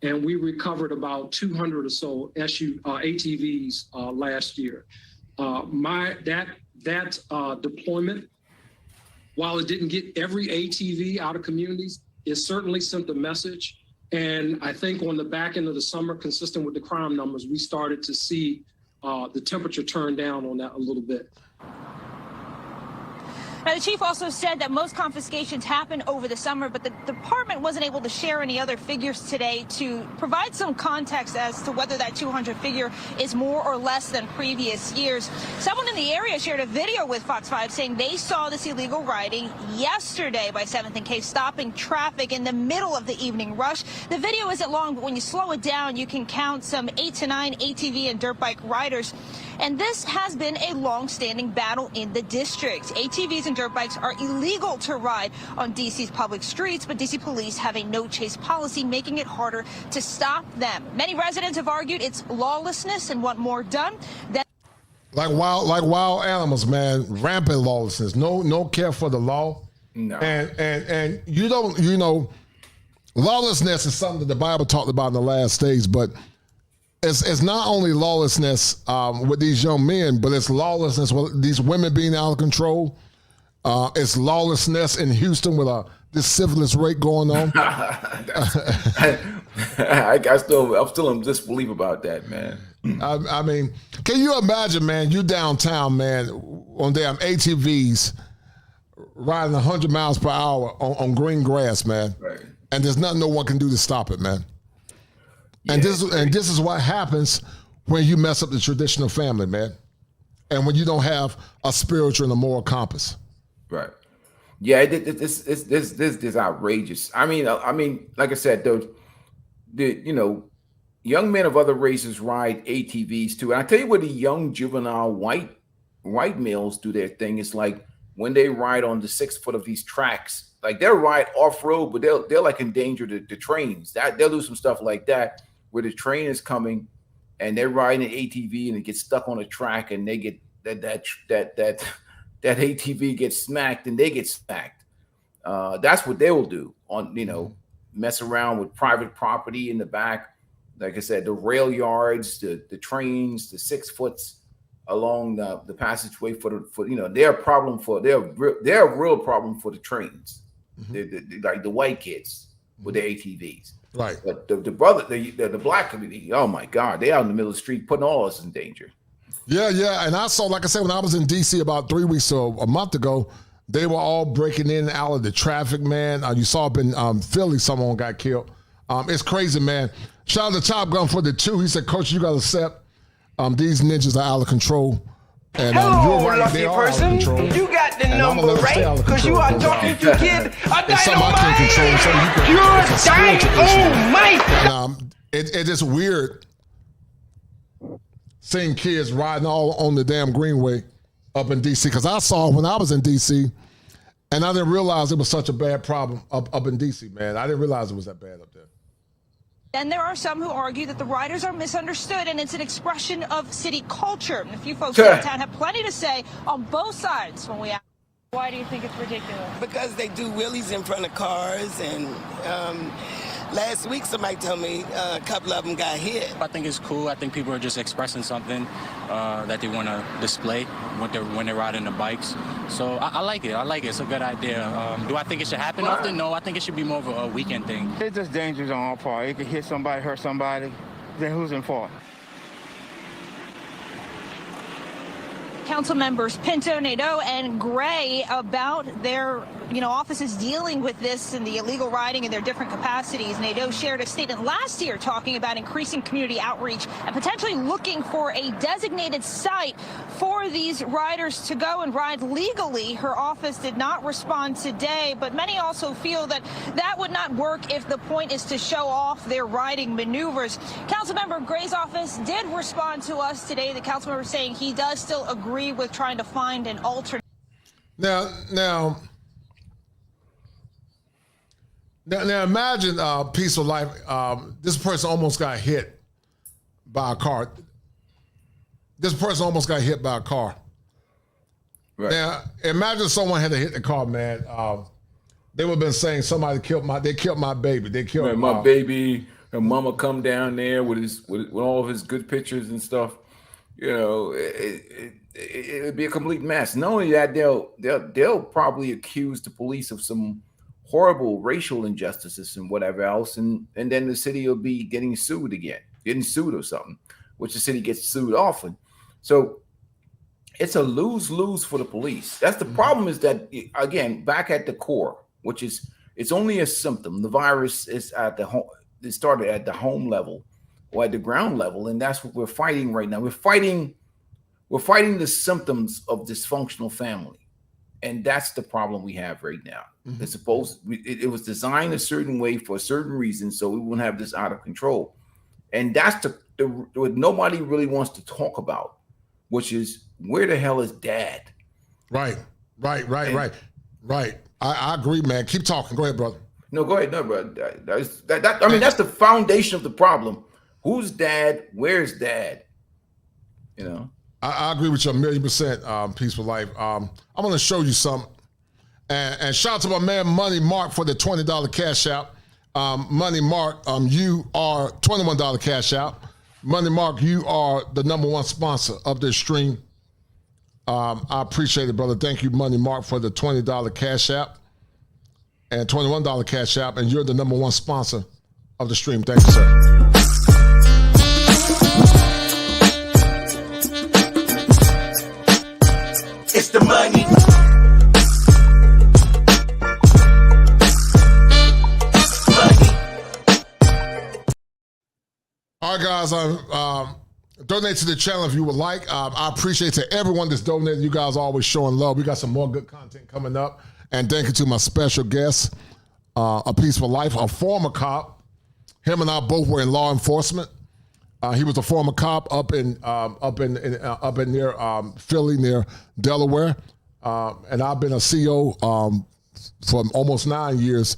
And we recovered about 200 or so ATVs last year. That deployment, while it didn't get every ATV out of communities, it certainly sent a message. And I think on the back end of the summer, consistent with the crime numbers, we started to see the temperature turn down on that a little bit. Now, the chief also said that most confiscations happened over the summer, but the department wasn't able to share any other figures today to provide some context as to whether that 200 figure is more or less than previous years. Someone in the area shared a video with Fox 5 saying they saw this illegal riding yesterday by 7th and K, stopping traffic in the middle of the evening rush. The video isn't long, but when you slow it down, you can count some 8 to 9 ATV and dirt bike riders. And this has been a long-standing battle in the district. ATVs and dirt bikes are illegal to ride on D.C.'s public streets, but D.C. police have a no-chase policy, making it harder to stop them. Many residents have argued it's lawlessness and want more done. Like wild animals, man. Rampant lawlessness. No care for the law. No. And you don't, lawlessness is something that the Bible talked about in the last days, but it's not only lawlessness with these young men, but it's lawlessness with these women being out of control. It's lawlessness in Houston with this syphilis rate going on. I'm still in disbelief about that, man. I mean, can you imagine, man? You downtown, man, on damn ATVs riding 100 miles per hour on green grass, man. Right. And there's nothing no one can do to stop it, man. And this is what happens when you mess up the traditional family, man. And when you don't have a spiritual and a moral compass. Right. Yeah, this is outrageous. I mean, like I said, the young men of other races ride ATVs too. And I tell you what, the young juvenile white males do their thing. It's like when they ride on the 6 foot of these tracks, like they'll ride off road, but they'll like endanger the trains. They'll do some stuff like that where the train is coming and they're riding an ATV and it gets stuck on a track and they get that ATV gets smacked and they get smacked. That's what they will do mess around with private property in the back. Like I said, the rail yards, the trains, the 6 foots along the passageway they're a real problem for the trains. Like the white kids with the ATVs. Right. But the black community, oh my God, they out in the middle of the street putting all of us in danger. Yeah. And I saw, like I said, when I was in D.C. about 3 weeks or a month ago, they were all breaking in and out of the traffic, man. You saw up in Philly, someone got killed. It's crazy, man. Shout out to Top Gun for the 2. He said, Coach, you got to accept these ninjas are out of control. And hello, you're right, lucky person. You got the number right because you are talking to kid. It's something I can't control. You're dynamite. And, it is weird seeing kids riding all on the damn Greenway up in D.C. because I saw when I was in D.C. and I didn't realize it was such a bad problem up in D.C., man. I didn't realize it was that bad up there. And there are some who argue that the riders are misunderstood and it's an expression of city culture. And a few folks downtown have plenty to say on both sides when we ask. Why do you think it's ridiculous? Because they do wheelies in front of cars, and last week somebody told me a couple of them got hit. I think it's cool. I think people are just expressing something that they want to display when they're riding the bikes. So I like it. I like it. It's a good idea. Do I think it should happen often? No, I think it should be more of a weekend thing. It's just dangerous on our part. It could hit somebody, hurt somebody. Then who's in fault? Council members Pinto, Nadeau, and Gray about their offices dealing with this and the illegal riding in their different capacities. Nadeau shared a statement last year talking about increasing community outreach and potentially looking for a designated site for these riders to go and ride legally. Her office did not respond today, but many also feel that that would not work if the point is to show off their riding maneuvers. Councilmember Gray's office did respond to us today. The councilmember saying he does still agree with trying to find an alternate. Now imagine Peaceful Life. This person almost got hit by a car. Right. Now imagine someone had to hit the car, man. They would have been saying somebody killed my baby. They killed my baby. Her mama come down there with all of his good pictures and stuff. It'd be a complete mess. Not only that, they'll probably accuse the police of some horrible racial injustices and whatever else, and then the city will be getting sued or something, which the city gets sued often. So it's a lose-lose for the police. That's the problem. Is that, again, back at the core, which is it's only a symptom. The virus is at the home. It started at the home level or at the ground level, and that's what we're fighting right now. We're fighting the symptoms of dysfunctional family, and that's the problem we have right now. It was designed a certain way for a certain reason, so we won't have this out of control. And that's what nobody really wants to talk about, which is where the hell is dad? Right. I agree, man. Keep talking. Go ahead, brother. No, go ahead. No, brother. That's the foundation of the problem. Who's dad? Where's dad? I agree with you 1,000,000%, Peaceful Life. I'm going to show you something. And shout out to my man Money Mark for the $20 cash out. Money Mark, you are $21 cash out. Money Mark, you are the #1 sponsor of this stream. I appreciate it, brother. Thank you, Money Mark, for the $20 cash out and $21 cash out. And you're the #1 sponsor of the stream. Thank you, sir. It's the money. All right, guys, donate to the channel if you would like. I appreciate to everyone that's donated. You guys are always showing love. We got some more good content coming up. And thank you to my special guest, A Peaceful Life, a former cop. Him and I both were in law enforcement. He was a former cop up in near Philly, near Delaware, and I've been a CO for almost 9 years,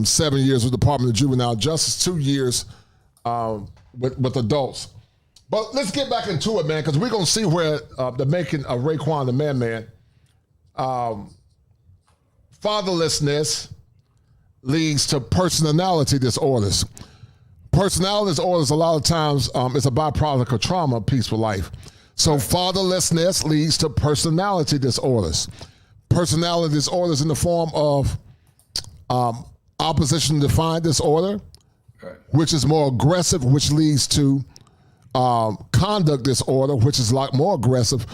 7 years with the Department of Juvenile Justice, 2 years with adults. But let's get back into it, man, because we're gonna see where the making of Raekwon the Man, fatherlessness leads to personality disorders. Personality disorders, a lot of times, is a byproduct of trauma, Peaceful Life. So fatherlessness leads to personality disorders. Personality disorders in the form of opposition to defiant disorder, which is more aggressive, which leads to conduct disorder, which is a lot more aggressive.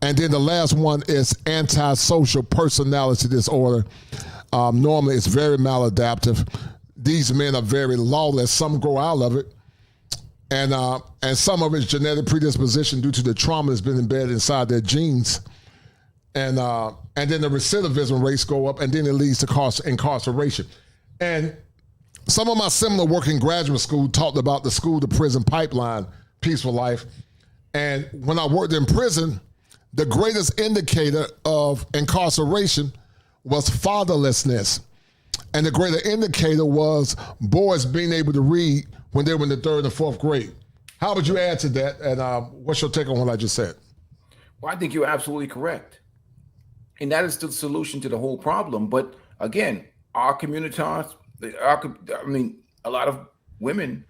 And then the last one is antisocial personality disorder. Normally it's very maladaptive. These men are very lawless. Some grow out of it. And some of it's genetic predisposition due to the trauma that's been embedded inside their genes. And then the recidivism rates go up, and then it leads to incarceration. And some of my similar work in graduate school talked about the school to prison pipeline, Peaceful Life. And when I worked in prison, the greatest indicator of incarceration was fatherlessness. And the greater indicator was boys being able to read when they were in the 3rd and 4th grade. How would you add to that? And what's your take on what I just said? Well, I think you're absolutely correct. And that is the solution to the whole problem. But again, our communities, a lot of women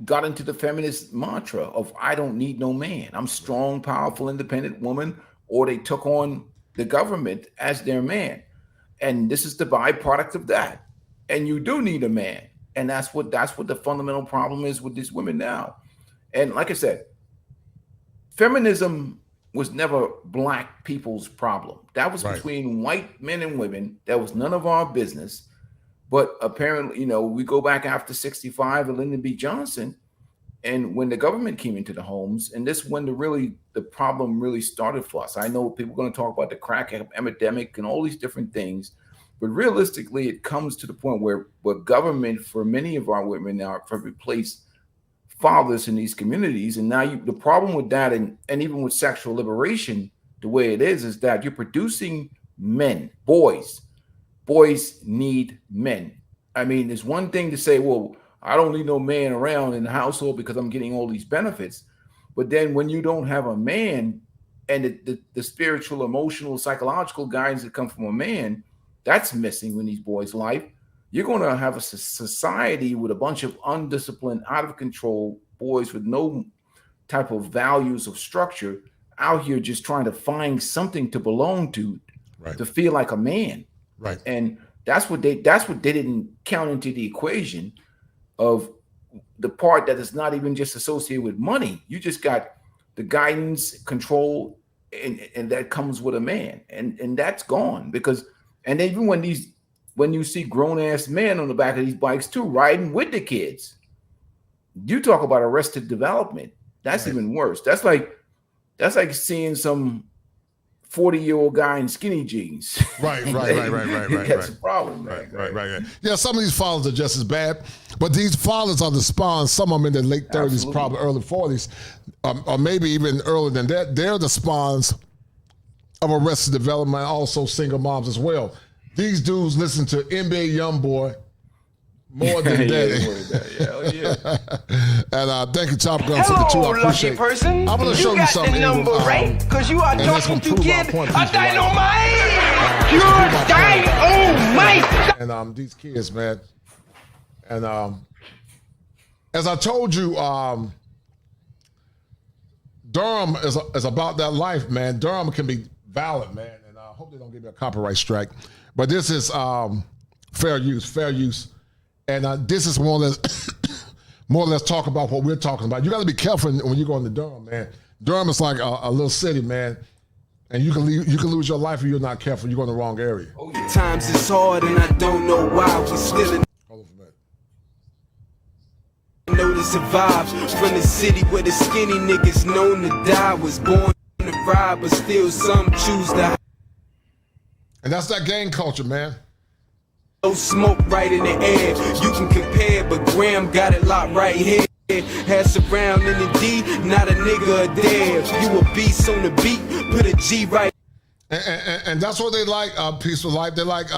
got into the feminist mantra of, I don't need no man. I'm strong, powerful, independent woman, or they took on the government as their man. And this is the byproduct of that. And you do need a man. And that's what the fundamental problem is with these women now. And like I said, feminism was never black people's problem. That was between white men and women. That was none of our business. But apparently, we go back after 65 and Lyndon B. Johnson, and when the government came into the homes, and this when the problem really started for us. I know people are going to talk about the crack epidemic and all these different things, but realistically, it comes to the point where government, for many of our women now, have replaced fathers in these communities. And now the problem with that, and even with sexual liberation, the way it is that you're producing men, boys. Boys need men. I mean, there's one thing to say, well, I don't need no man around in the household because I'm getting all these benefits. But then when you don't have a man, and the spiritual, emotional, psychological guidance that come from a man, that's missing in these boys' life. You're going to have a society with a bunch of undisciplined, out of control boys with no type of values of structure out here just trying to find something to belong to feel like a man. Right. And that's what they didn't count into the equation of the part that is not even just associated with money. You just got the guidance, control, and that comes with a man. And that's gone because, and even when you see grown ass men on the back of these bikes too, riding with the kids, you talk about arrested development. That's even worse. That's like seeing some 40-year-old guy in skinny jeans. Right. That's a problem, man. Right. Yeah, some of these fathers are just as bad, but these fathers are the spawns, some of them in their late 30s, Absolutely. probably early 40s, or maybe even earlier than that. They're the spawns of arrested development, also single moms as well. These dudes listen to NBA Youngboy more than that. And thank you, Top Gun. Hello, lucky person. I'm going to show you something. You got the number right, because you are talking to kid a dynamite. You're dynamite. And these kids, man. And as I told you, Durham is about that life, man. Durham can be valid, man. And I hope they don't give me a copyright strike. But this is fair use. And this is more or less talk about what we're talking about. You got to be careful when you go into Durham, man. Durham is like a little city, man. And you can lose your life if you're not careful. You're going in the wrong area. Times is hard and I don't know why we still in. Know to survive from the city where the skinny niggas known to die. Was born to ride, but still some choose to. And that's that gang culture, man. No smoke right in the air. You can compare, but Graham got it locked right here. Has around in the D, not a nigga a dare. You a beast on the beat, put a G right. And that's what they like, Peaceful Life. They like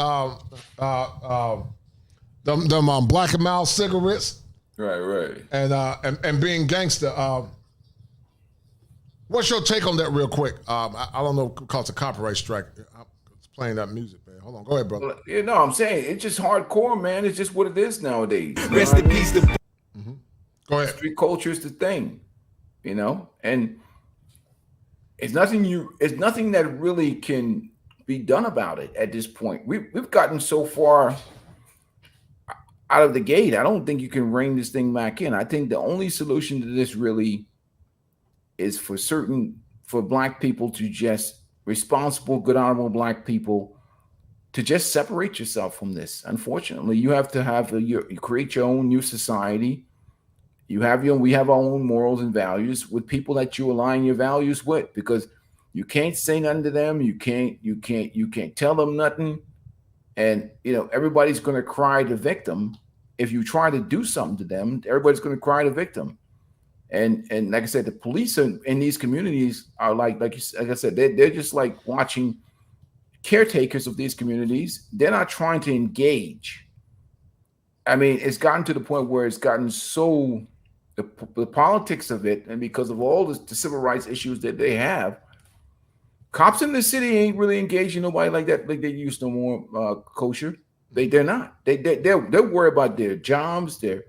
them Black and Mild cigarettes. Right. And being gangster. What's your take on that real quick? I don't know because of copyright strike. It's playing that music, man. Hold on. Go ahead, brother. Well, you know what I'm saying? It's just hardcore, man. It's just what it is nowadays. Rest in peace. Go ahead. Street culture is the thing, and it's nothing that really can be done about it at this point. We've gotten so far out of the gate. I don't think you can rein this thing back in. I think the only solution to this really is for Black people to just responsible, good, honorable Black people to just separate yourself from this. Unfortunately, you have to you create your own new society. We have our own morals and values with people that you align your values with, because you can't say nothing to them. You can't tell them nothing. And, everybody's going to cry the victim. If you try to do something to them, everybody's going to cry the victim. And like I said, the police in these communities are like I said, they're just like watching caretakers of these communities, they're not trying to engage. I mean, it's gotten to the point where it's gotten so the politics of it, and because of all the civil rights issues that they have, cops in the city ain't really engaging nobody like that, like they used no more. Kosher, they're not. They're worried about their jobs, their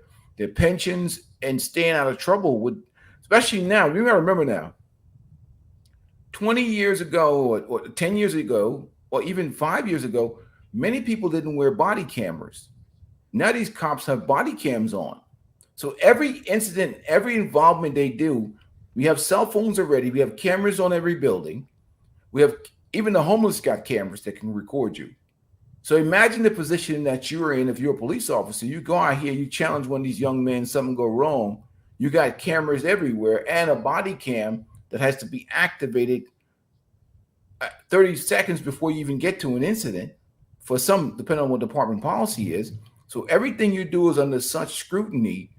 pensions, and staying out of trouble with, especially now. You gotta remember now. 20 years ago, or 10 years ago, or even 5 years ago, many people didn't wear body cameras. Now these cops have body cams on. So every incident, every involvement they do, we have cell phones already. We have cameras on every building. We have, even the homeless got cameras that can record you. So imagine the position that you're in if you're a police officer. You go out here, you challenge one of these young men, something go wrong. You got cameras everywhere and a body cam that has to be activated 30 seconds before you even get to an incident, for some, depending on what department policy is. So everything you do is under such scrutiny,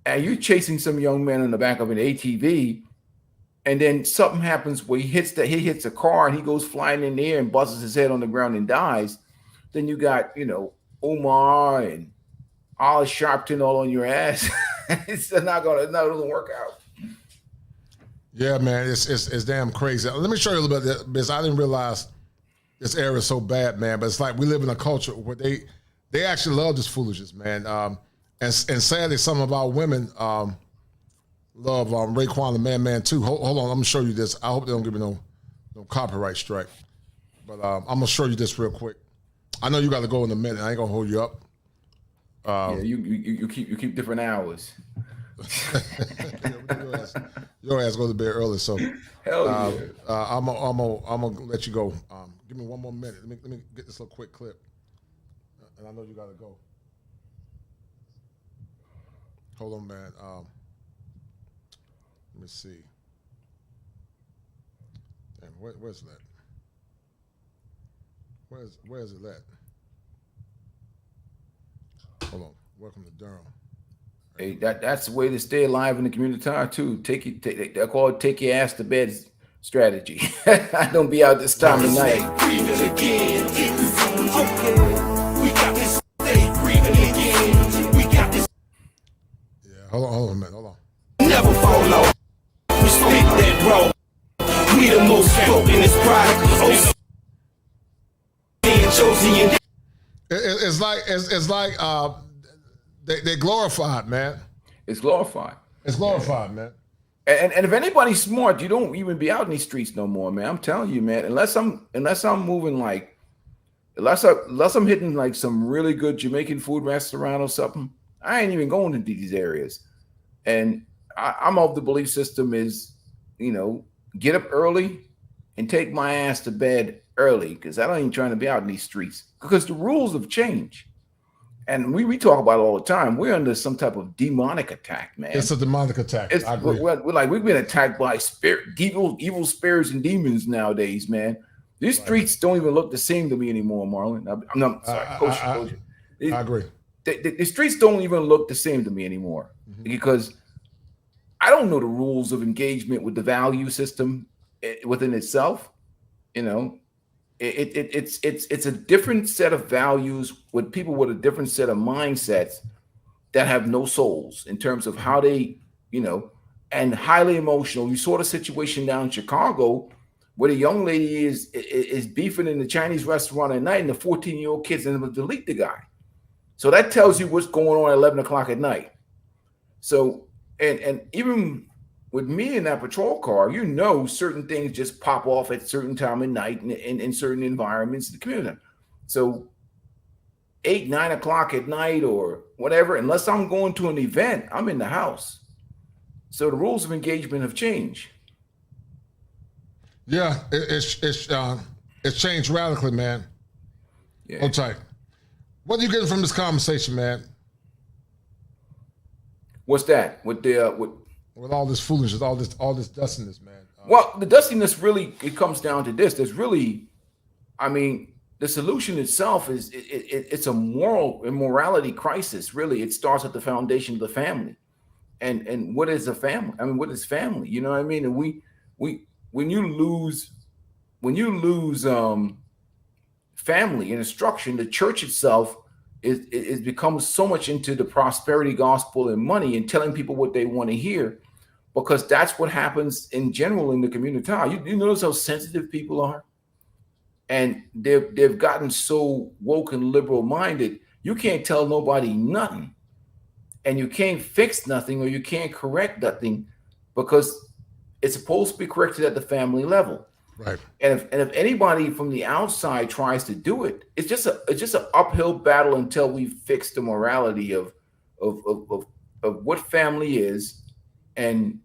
and you're chasing some young man in the back of an ATV, and then something happens where he hits a car and he goes flying in the air and busts his head on the ground and dies. Then you got, Omar and Al Sharpton all on your ass. It doesn't work out. Yeah, man, it's damn crazy. Let me show you a little bit, because I didn't realize this area is so bad, man. But it's like we live in a culture where they actually love this foolishness, man. And sadly, some of our women love Raekwon the Man too. Hold on, I'm gonna show you this. I hope they don't give me no copyright strike. But I'm gonna show you this real quick. I know you got to go in a minute. I ain't gonna hold you up. Yeah, you keep different hours. Your ass go to bed early, so hell yeah. I'm gonna let you go. Give me one more minute. Let me get this little quick clip, and I know you got to go. Hold on, man. Let me see. Damn, where's that? Where's it at? Hold on. Welcome to Durham. Hey, that's the way to stay alive in the community too. They call it take your ass to bed strategy. Don't be out this time of night. Yeah, hold on a minute. Hold on. Never fall off. We spit that raw. We the most spoken as product. It's like they glorified, man. It's glorified. It's glorified, man. And if anybody's smart, you don't even be out in these streets no more, man. I'm telling you, man. Unless I'm moving unless I'm hitting like some really good Jamaican food restaurant or something, I ain't even going to these areas. And I'm of the belief system is, get up early and take my ass to bed early, because I don't even trying to be out in these streets, because the rules have changed. And we talk about it all the time. We're under some type of demonic attack, man. It's a demonic attack. I agree. We've been attacked by evil spirits and demons nowadays, man. These streets don't even look the same to me anymore, Marlon. I'm sorry, Coach. I agree. The streets don't even look the same to me anymore, because I don't know the rules of engagement with the value system within itself. It's a different set of values with people with a different set of mindsets that have no souls in terms of how they, and highly emotional. You saw the situation down in Chicago where the young lady is beefing in the Chinese restaurant at night, and the 14-year-old kids end up delete the guy. So that tells you what's going on at 11 o'clock at night. So, and even with me in that patrol car, certain things just pop off at certain time of night in certain environments in the community. So 8, 9 o'clock at night or whatever, unless I'm going to an event, I'm in the house. So the rules of engagement have changed. Yeah, it's changed radically, man. Yeah. Hold tight. What are you getting from this conversation, man? What's that? With all this foolishness, all this dustiness, man. Well, the dustiness really, it comes down to this. There's really, the solution itself is it's a immorality crisis. Really, it starts at the foundation of the family, and what is a family? What is family? You know what I mean? And when you lose family and instruction, the church itself is become so much into the prosperity gospel and money and telling people what they want to hear, because that's what happens in general in the community. You notice how sensitive people are, and they've gotten so woke and liberal minded. You can't tell nobody nothing, and you can't fix nothing, or you can't correct nothing, because it's supposed to be corrected at the family level. Right. And if anybody from the outside tries to do it, it's just an uphill battle until we fix the morality of what family is, and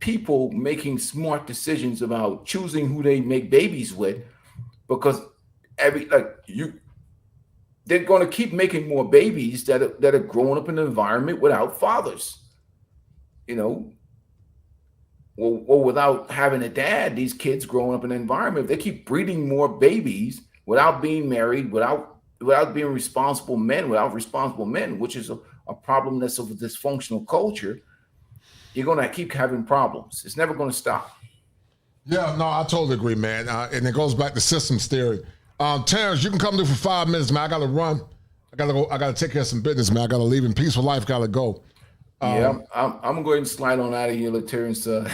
people making smart decisions about choosing who they make babies with, because they're going to keep making more babies that are growing up in an environment without fathers, or without having a dad. These kids growing up in an environment, they keep breeding more babies without being married, without being responsible men, which is a problem that's of a dysfunctional culture. You're going to keep having problems. It's never going to stop. Yeah, no, I totally agree, man. And it goes back to systems theory. Terrence, you can come through for 5 minutes, man. I got to run. I got to go. I got to take care of some business, man. I got to leave. In Peaceful Life, got to go. I'm going to go ahead and slide on out of here, Terrence. All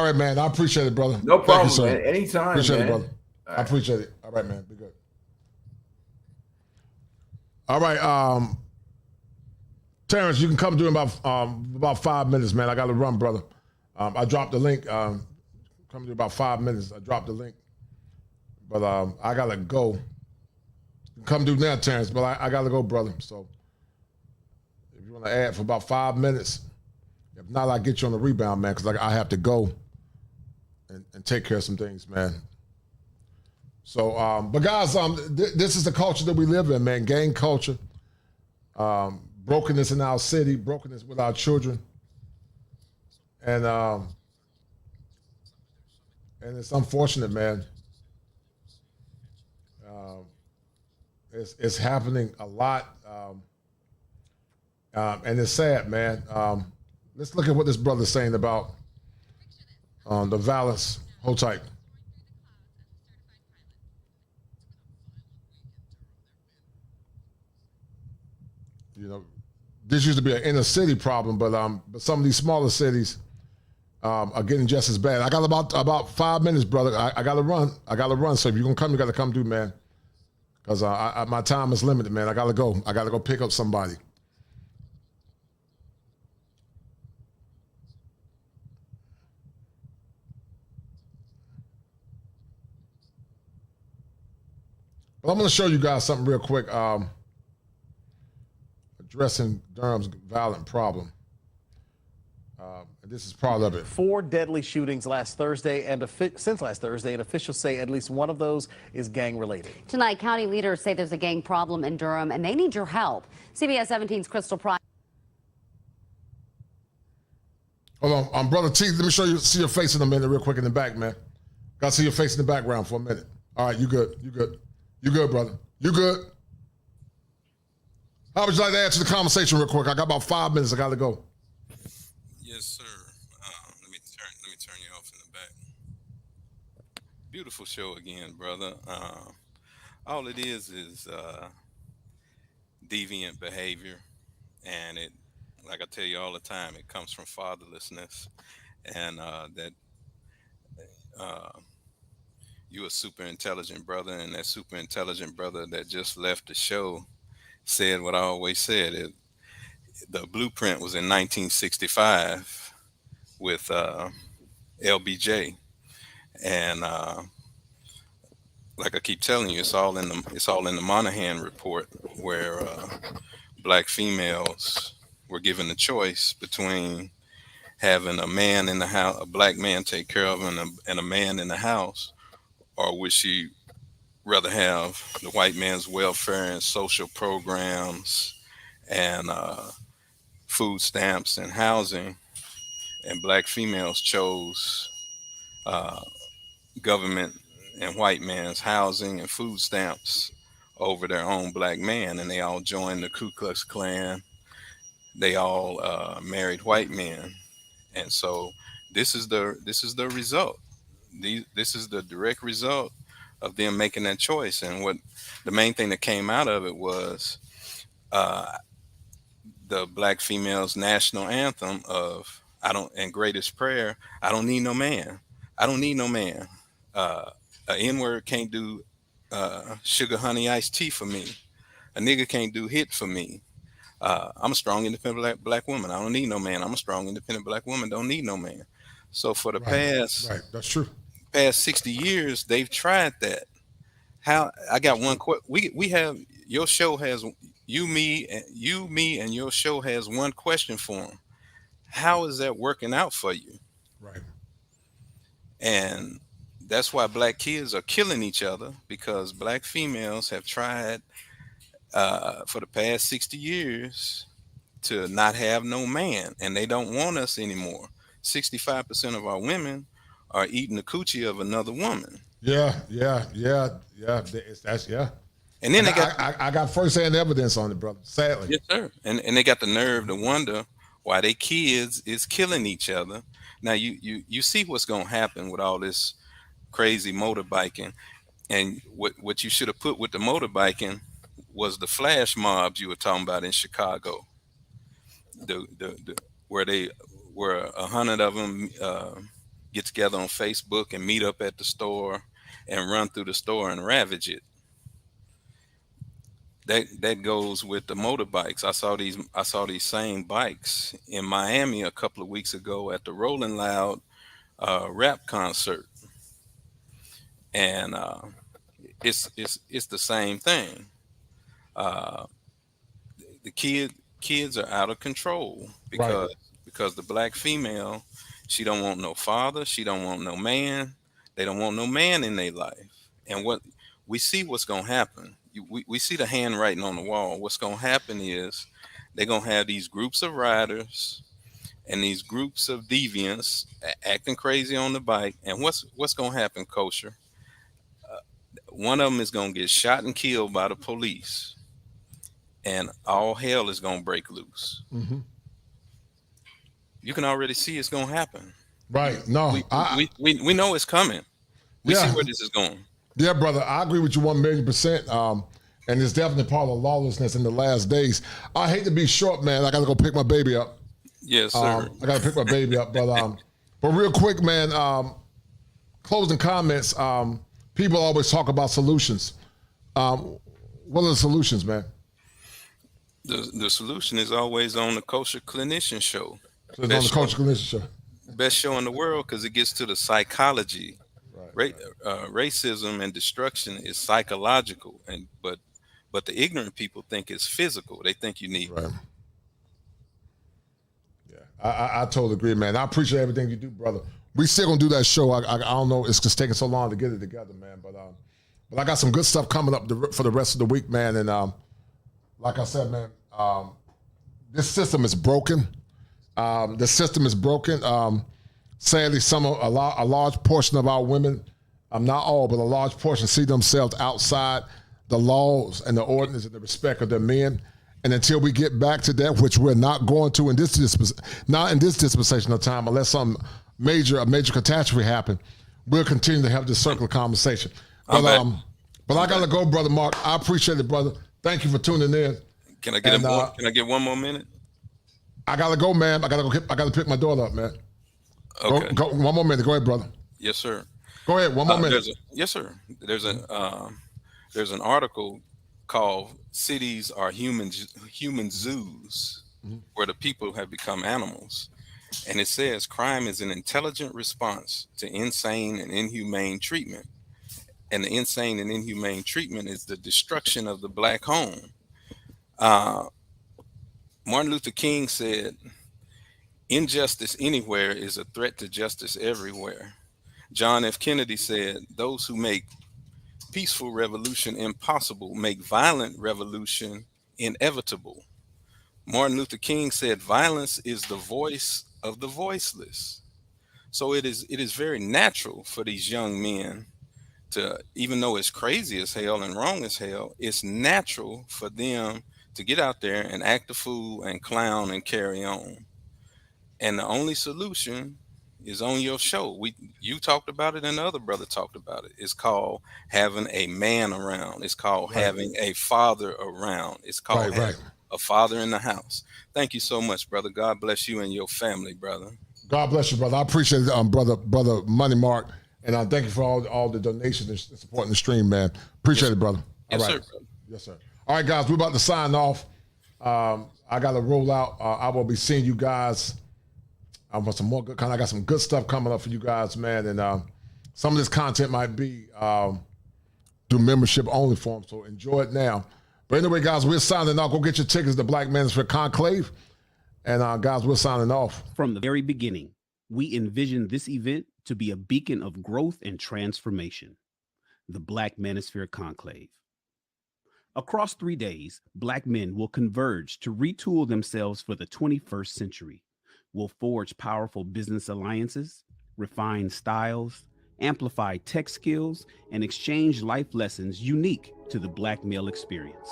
right, man. I appreciate it, brother. No problem, Thank you, man. Anytime, appreciate man. it, brother. I appreciate it. All right, man. Be good. All right, Terrence, you can come through in about 5 minutes, man. I got to run, brother. I dropped the link. Come through about 5 minutes. I dropped the link, but I got to go. Come do now, Terrence, but I got to go, brother. So if you want to add for about 5 minutes, if not, I'll get you on the rebound, man, because I have to go and take care of some things, man. So, but guys, this is the culture that we live in, man. Gang culture, brokenness in our city, brokenness with our children, and it's unfortunate, man. It's happening a lot, and it's sad, man. Let's look at what this brother's saying about the violence. Hold tight. This used to be an inner city problem, but some of these smaller cities are getting just as bad. I got about 5 minutes, brother. I got to run. So if you're gonna come, you got to come through, man. Because my time is limited, man. I got to go. I got to go pick up somebody. But I'm going to show you guys something real quick. Addressing Durham's violent problem. This is part of it. 4 deadly shootings since last Thursday, and officials say at least one of those is gang-related. Tonight, county leaders say there's a gang problem in Durham, and they need your help. CBS 17's Crystal Price. Hold on, Brother T, let me see your face in a minute real quick in the back, man. Got to see your face in the background for a minute. All right, you good, brother. You good? How would you like to add to the conversation real quick? I got about 5 minutes, I got to go. Yes, sir. Let me turn you off in the back. Beautiful show again, brother. All it is deviant behavior, and it, like I tell you all the time, it comes from fatherlessness, and that you a super intelligent brother, and that super intelligent brother that just left the show said what I always said. The blueprint was in 1965 with LBJ, and like I keep telling you, it's all in the Monahan report, where black females were given the choice between having a man in the house, a black man take care of them, and a man in the house, or would she rather have the white man's welfare and social programs and food stamps and housing? And black females chose government and white man's housing and food stamps over their own black man, and they all joined the Ku Klux Klan. They all married white men, and so this is the result. this is the direct result of them making that choice. And what the main thing that came out of it was the black female's national anthem of I don't and greatest prayer. I don't need no man. I don't need no man. A N-word can't do sugar honey iced tea for me. A nigga can't do hit for me. I'm a strong, independent black woman. I don't need no man. I'm a strong, independent black woman. Don't need no man. So for the past that's true. Past 60 years, they've tried that. How I got one we have your show has me, and your show has one question for them. How is that working out for you? Right. And that's why black kids are killing each other, because black females have tried for the past 60 years to not have no man, and they don't want us anymore. 65% of our women are eating the coochie of another woman. Yeah. And then I got firsthand evidence on it, brother. Sadly. Yes, sir. And they got the nerve to wonder why they kids is killing each other. Now you see what's gonna happen with all this crazy motorbiking, and what you should have put with the motorbiking was the flash mobs you were talking about in Chicago. Where 100 of them get together on Facebook and meet up at the store and run through the store and ravage it. That goes with the motorbikes. I saw these same bikes in Miami a couple of weeks ago at the Rolling Loud rap concert, and it's the same thing. The kids are out of control because the black female, she don't want no father, she don't want no man, they don't want no man in their life. And what we see, what's gonna happen, we see the handwriting on the wall. What's gonna happen is they're gonna have these groups of riders and these groups of deviants acting crazy on the bike. And what's gonna happen, Kosher? One of them is gonna get shot and killed by the police, and all hell is gonna break loose. Mm-hmm. You can already see it's gonna happen. Right. No, we know it's coming. We see where this is going. Yeah, brother, I agree with you 1,000,000%. And it's definitely part of lawlessness in the last days. I hate to be short, man. I got to go pick my baby up. Yes, sir. I got to pick my baby up, but real quick, man. Closing comments. People always talk about solutions. What are the solutions, man? The solution is always on the Kosher Clinician show. So it's on the Kosher Clinician show. Best show in the world, because it gets to the psychology. Racism and destruction is psychological, but the ignorant people think it's physical. They think you need. Right. Yeah, I totally agree, man. I appreciate everything you do, brother. We still gonna do that show. I don't know. It's just taking so long to get it together, man. But I got some good stuff coming up for the rest of the week, man. And like I said, man, this system is broken. The system is broken. Sadly, a large portion of our women, not all, but a large portion, see themselves outside the laws and the ordinance and the respect of their men. And until we get back to that, which we're not going to not in this dispensation of time, unless a major catastrophe happen, we'll continue to have this circular conversation. But I gotta go, brother Mark. I appreciate it, brother. Thank you for tuning in. Can I get one more minute? I gotta go, man. I gotta pick my daughter up, man. Okay. Go, one more minute. Go ahead, brother. Yes, sir. Go ahead. One more minute. Yes, sir. There's an article called "Cities Are Human Zoos," where the people have become animals, and it says crime is an intelligent response to insane and inhumane treatment, and the insane and inhumane treatment is the destruction of the black home. Martin Luther King said, "Injustice anywhere is a threat to justice everywhere." John F. Kennedy said, "Those who make peaceful revolution impossible make violent revolution inevitable." Martin Luther King said, "Violence is the voice of the voiceless." So it is very natural for these young men to, even though it's crazy as hell and wrong as hell, it's natural for them to get out there and act a fool and clown and carry on. And the only solution is on your show. You talked about it and the other brother talked about it. It's called having a man around. It's called having a father around. It's called having a father in the house. Thank you so much, brother. God bless you and your family, brother. God bless you, brother. I appreciate it, brother Money Mark. And thank you for all the donations and supporting the stream, man. Appreciate it, brother. Yes, all right. sir, brother. Yes, sir. All right, guys, we're about to sign off. I got to roll out. I will be seeing you guys. I want some more good content. I got some good stuff coming up for you guys, man. And some of this content might be through membership only form, so enjoy it now. But anyway, guys, we're signing off. Go get your tickets to Black Manosphere Conclave. And guys, we're signing off. From the very beginning, we envisioned this event to be a beacon of growth and transformation. The Black Manosphere Conclave. Across 3 days, Black men will converge to retool themselves for the 21st century. We'll forge powerful business alliances, refine styles, amplify tech skills, and exchange life lessons unique to the Black male experience.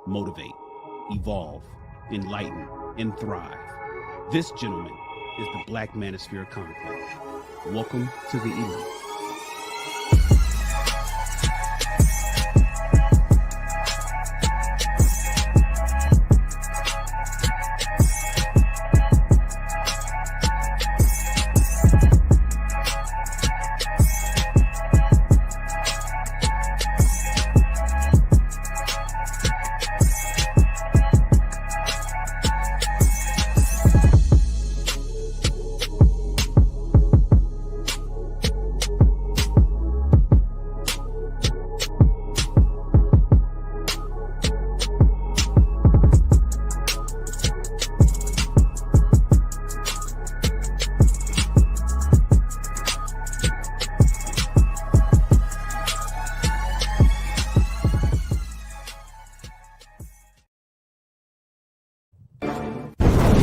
Motivate, evolve, enlighten, and thrive. This, gentlemen, is the Black Manosphere Conclave. Welcome to the elite.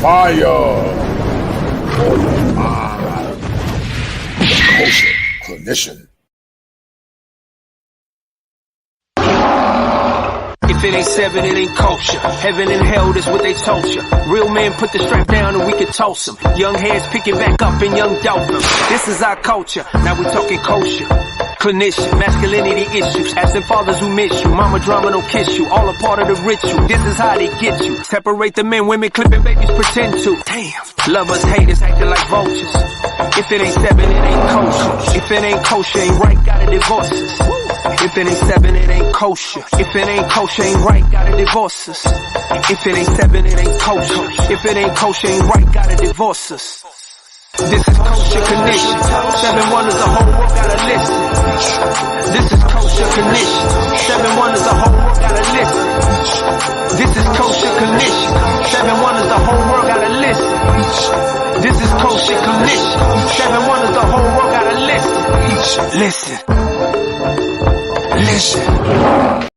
Fire for your mind. Kosher Clinician. If it ain't seven, it ain't kosher. Heaven and hell, that's what they told you. Real men put the strap down and we can toss them. Young heads picking back up and young dolphins. This is our culture. Now we talking kosher. Clinician, masculinity issues, absent fathers who miss you, mama drama don't kiss you, all a part of the ritual, this is how they get you, separate the men, women clipping babies pretend to, damn, lovers, haters acting like vultures, if it ain't seven, it ain't kosher, if it ain't kosher, ain't right, gotta divorce us, if it ain't seven, it ain't kosher, if it ain't kosher, ain't right, gotta divorce us, if it ain't seven, it ain't kosher, if it ain't kosher, ain't right, gotta divorce us. This is kosher condition. 7 wonders, the whole world gotta listen. This is kosher condition. 7 wonders, the whole world gotta listen. This is kosher condition. 7 wonders, the whole world gotta listen. This is kosher condition. 7 wonders, the whole world gotta listen. Listen. Listen.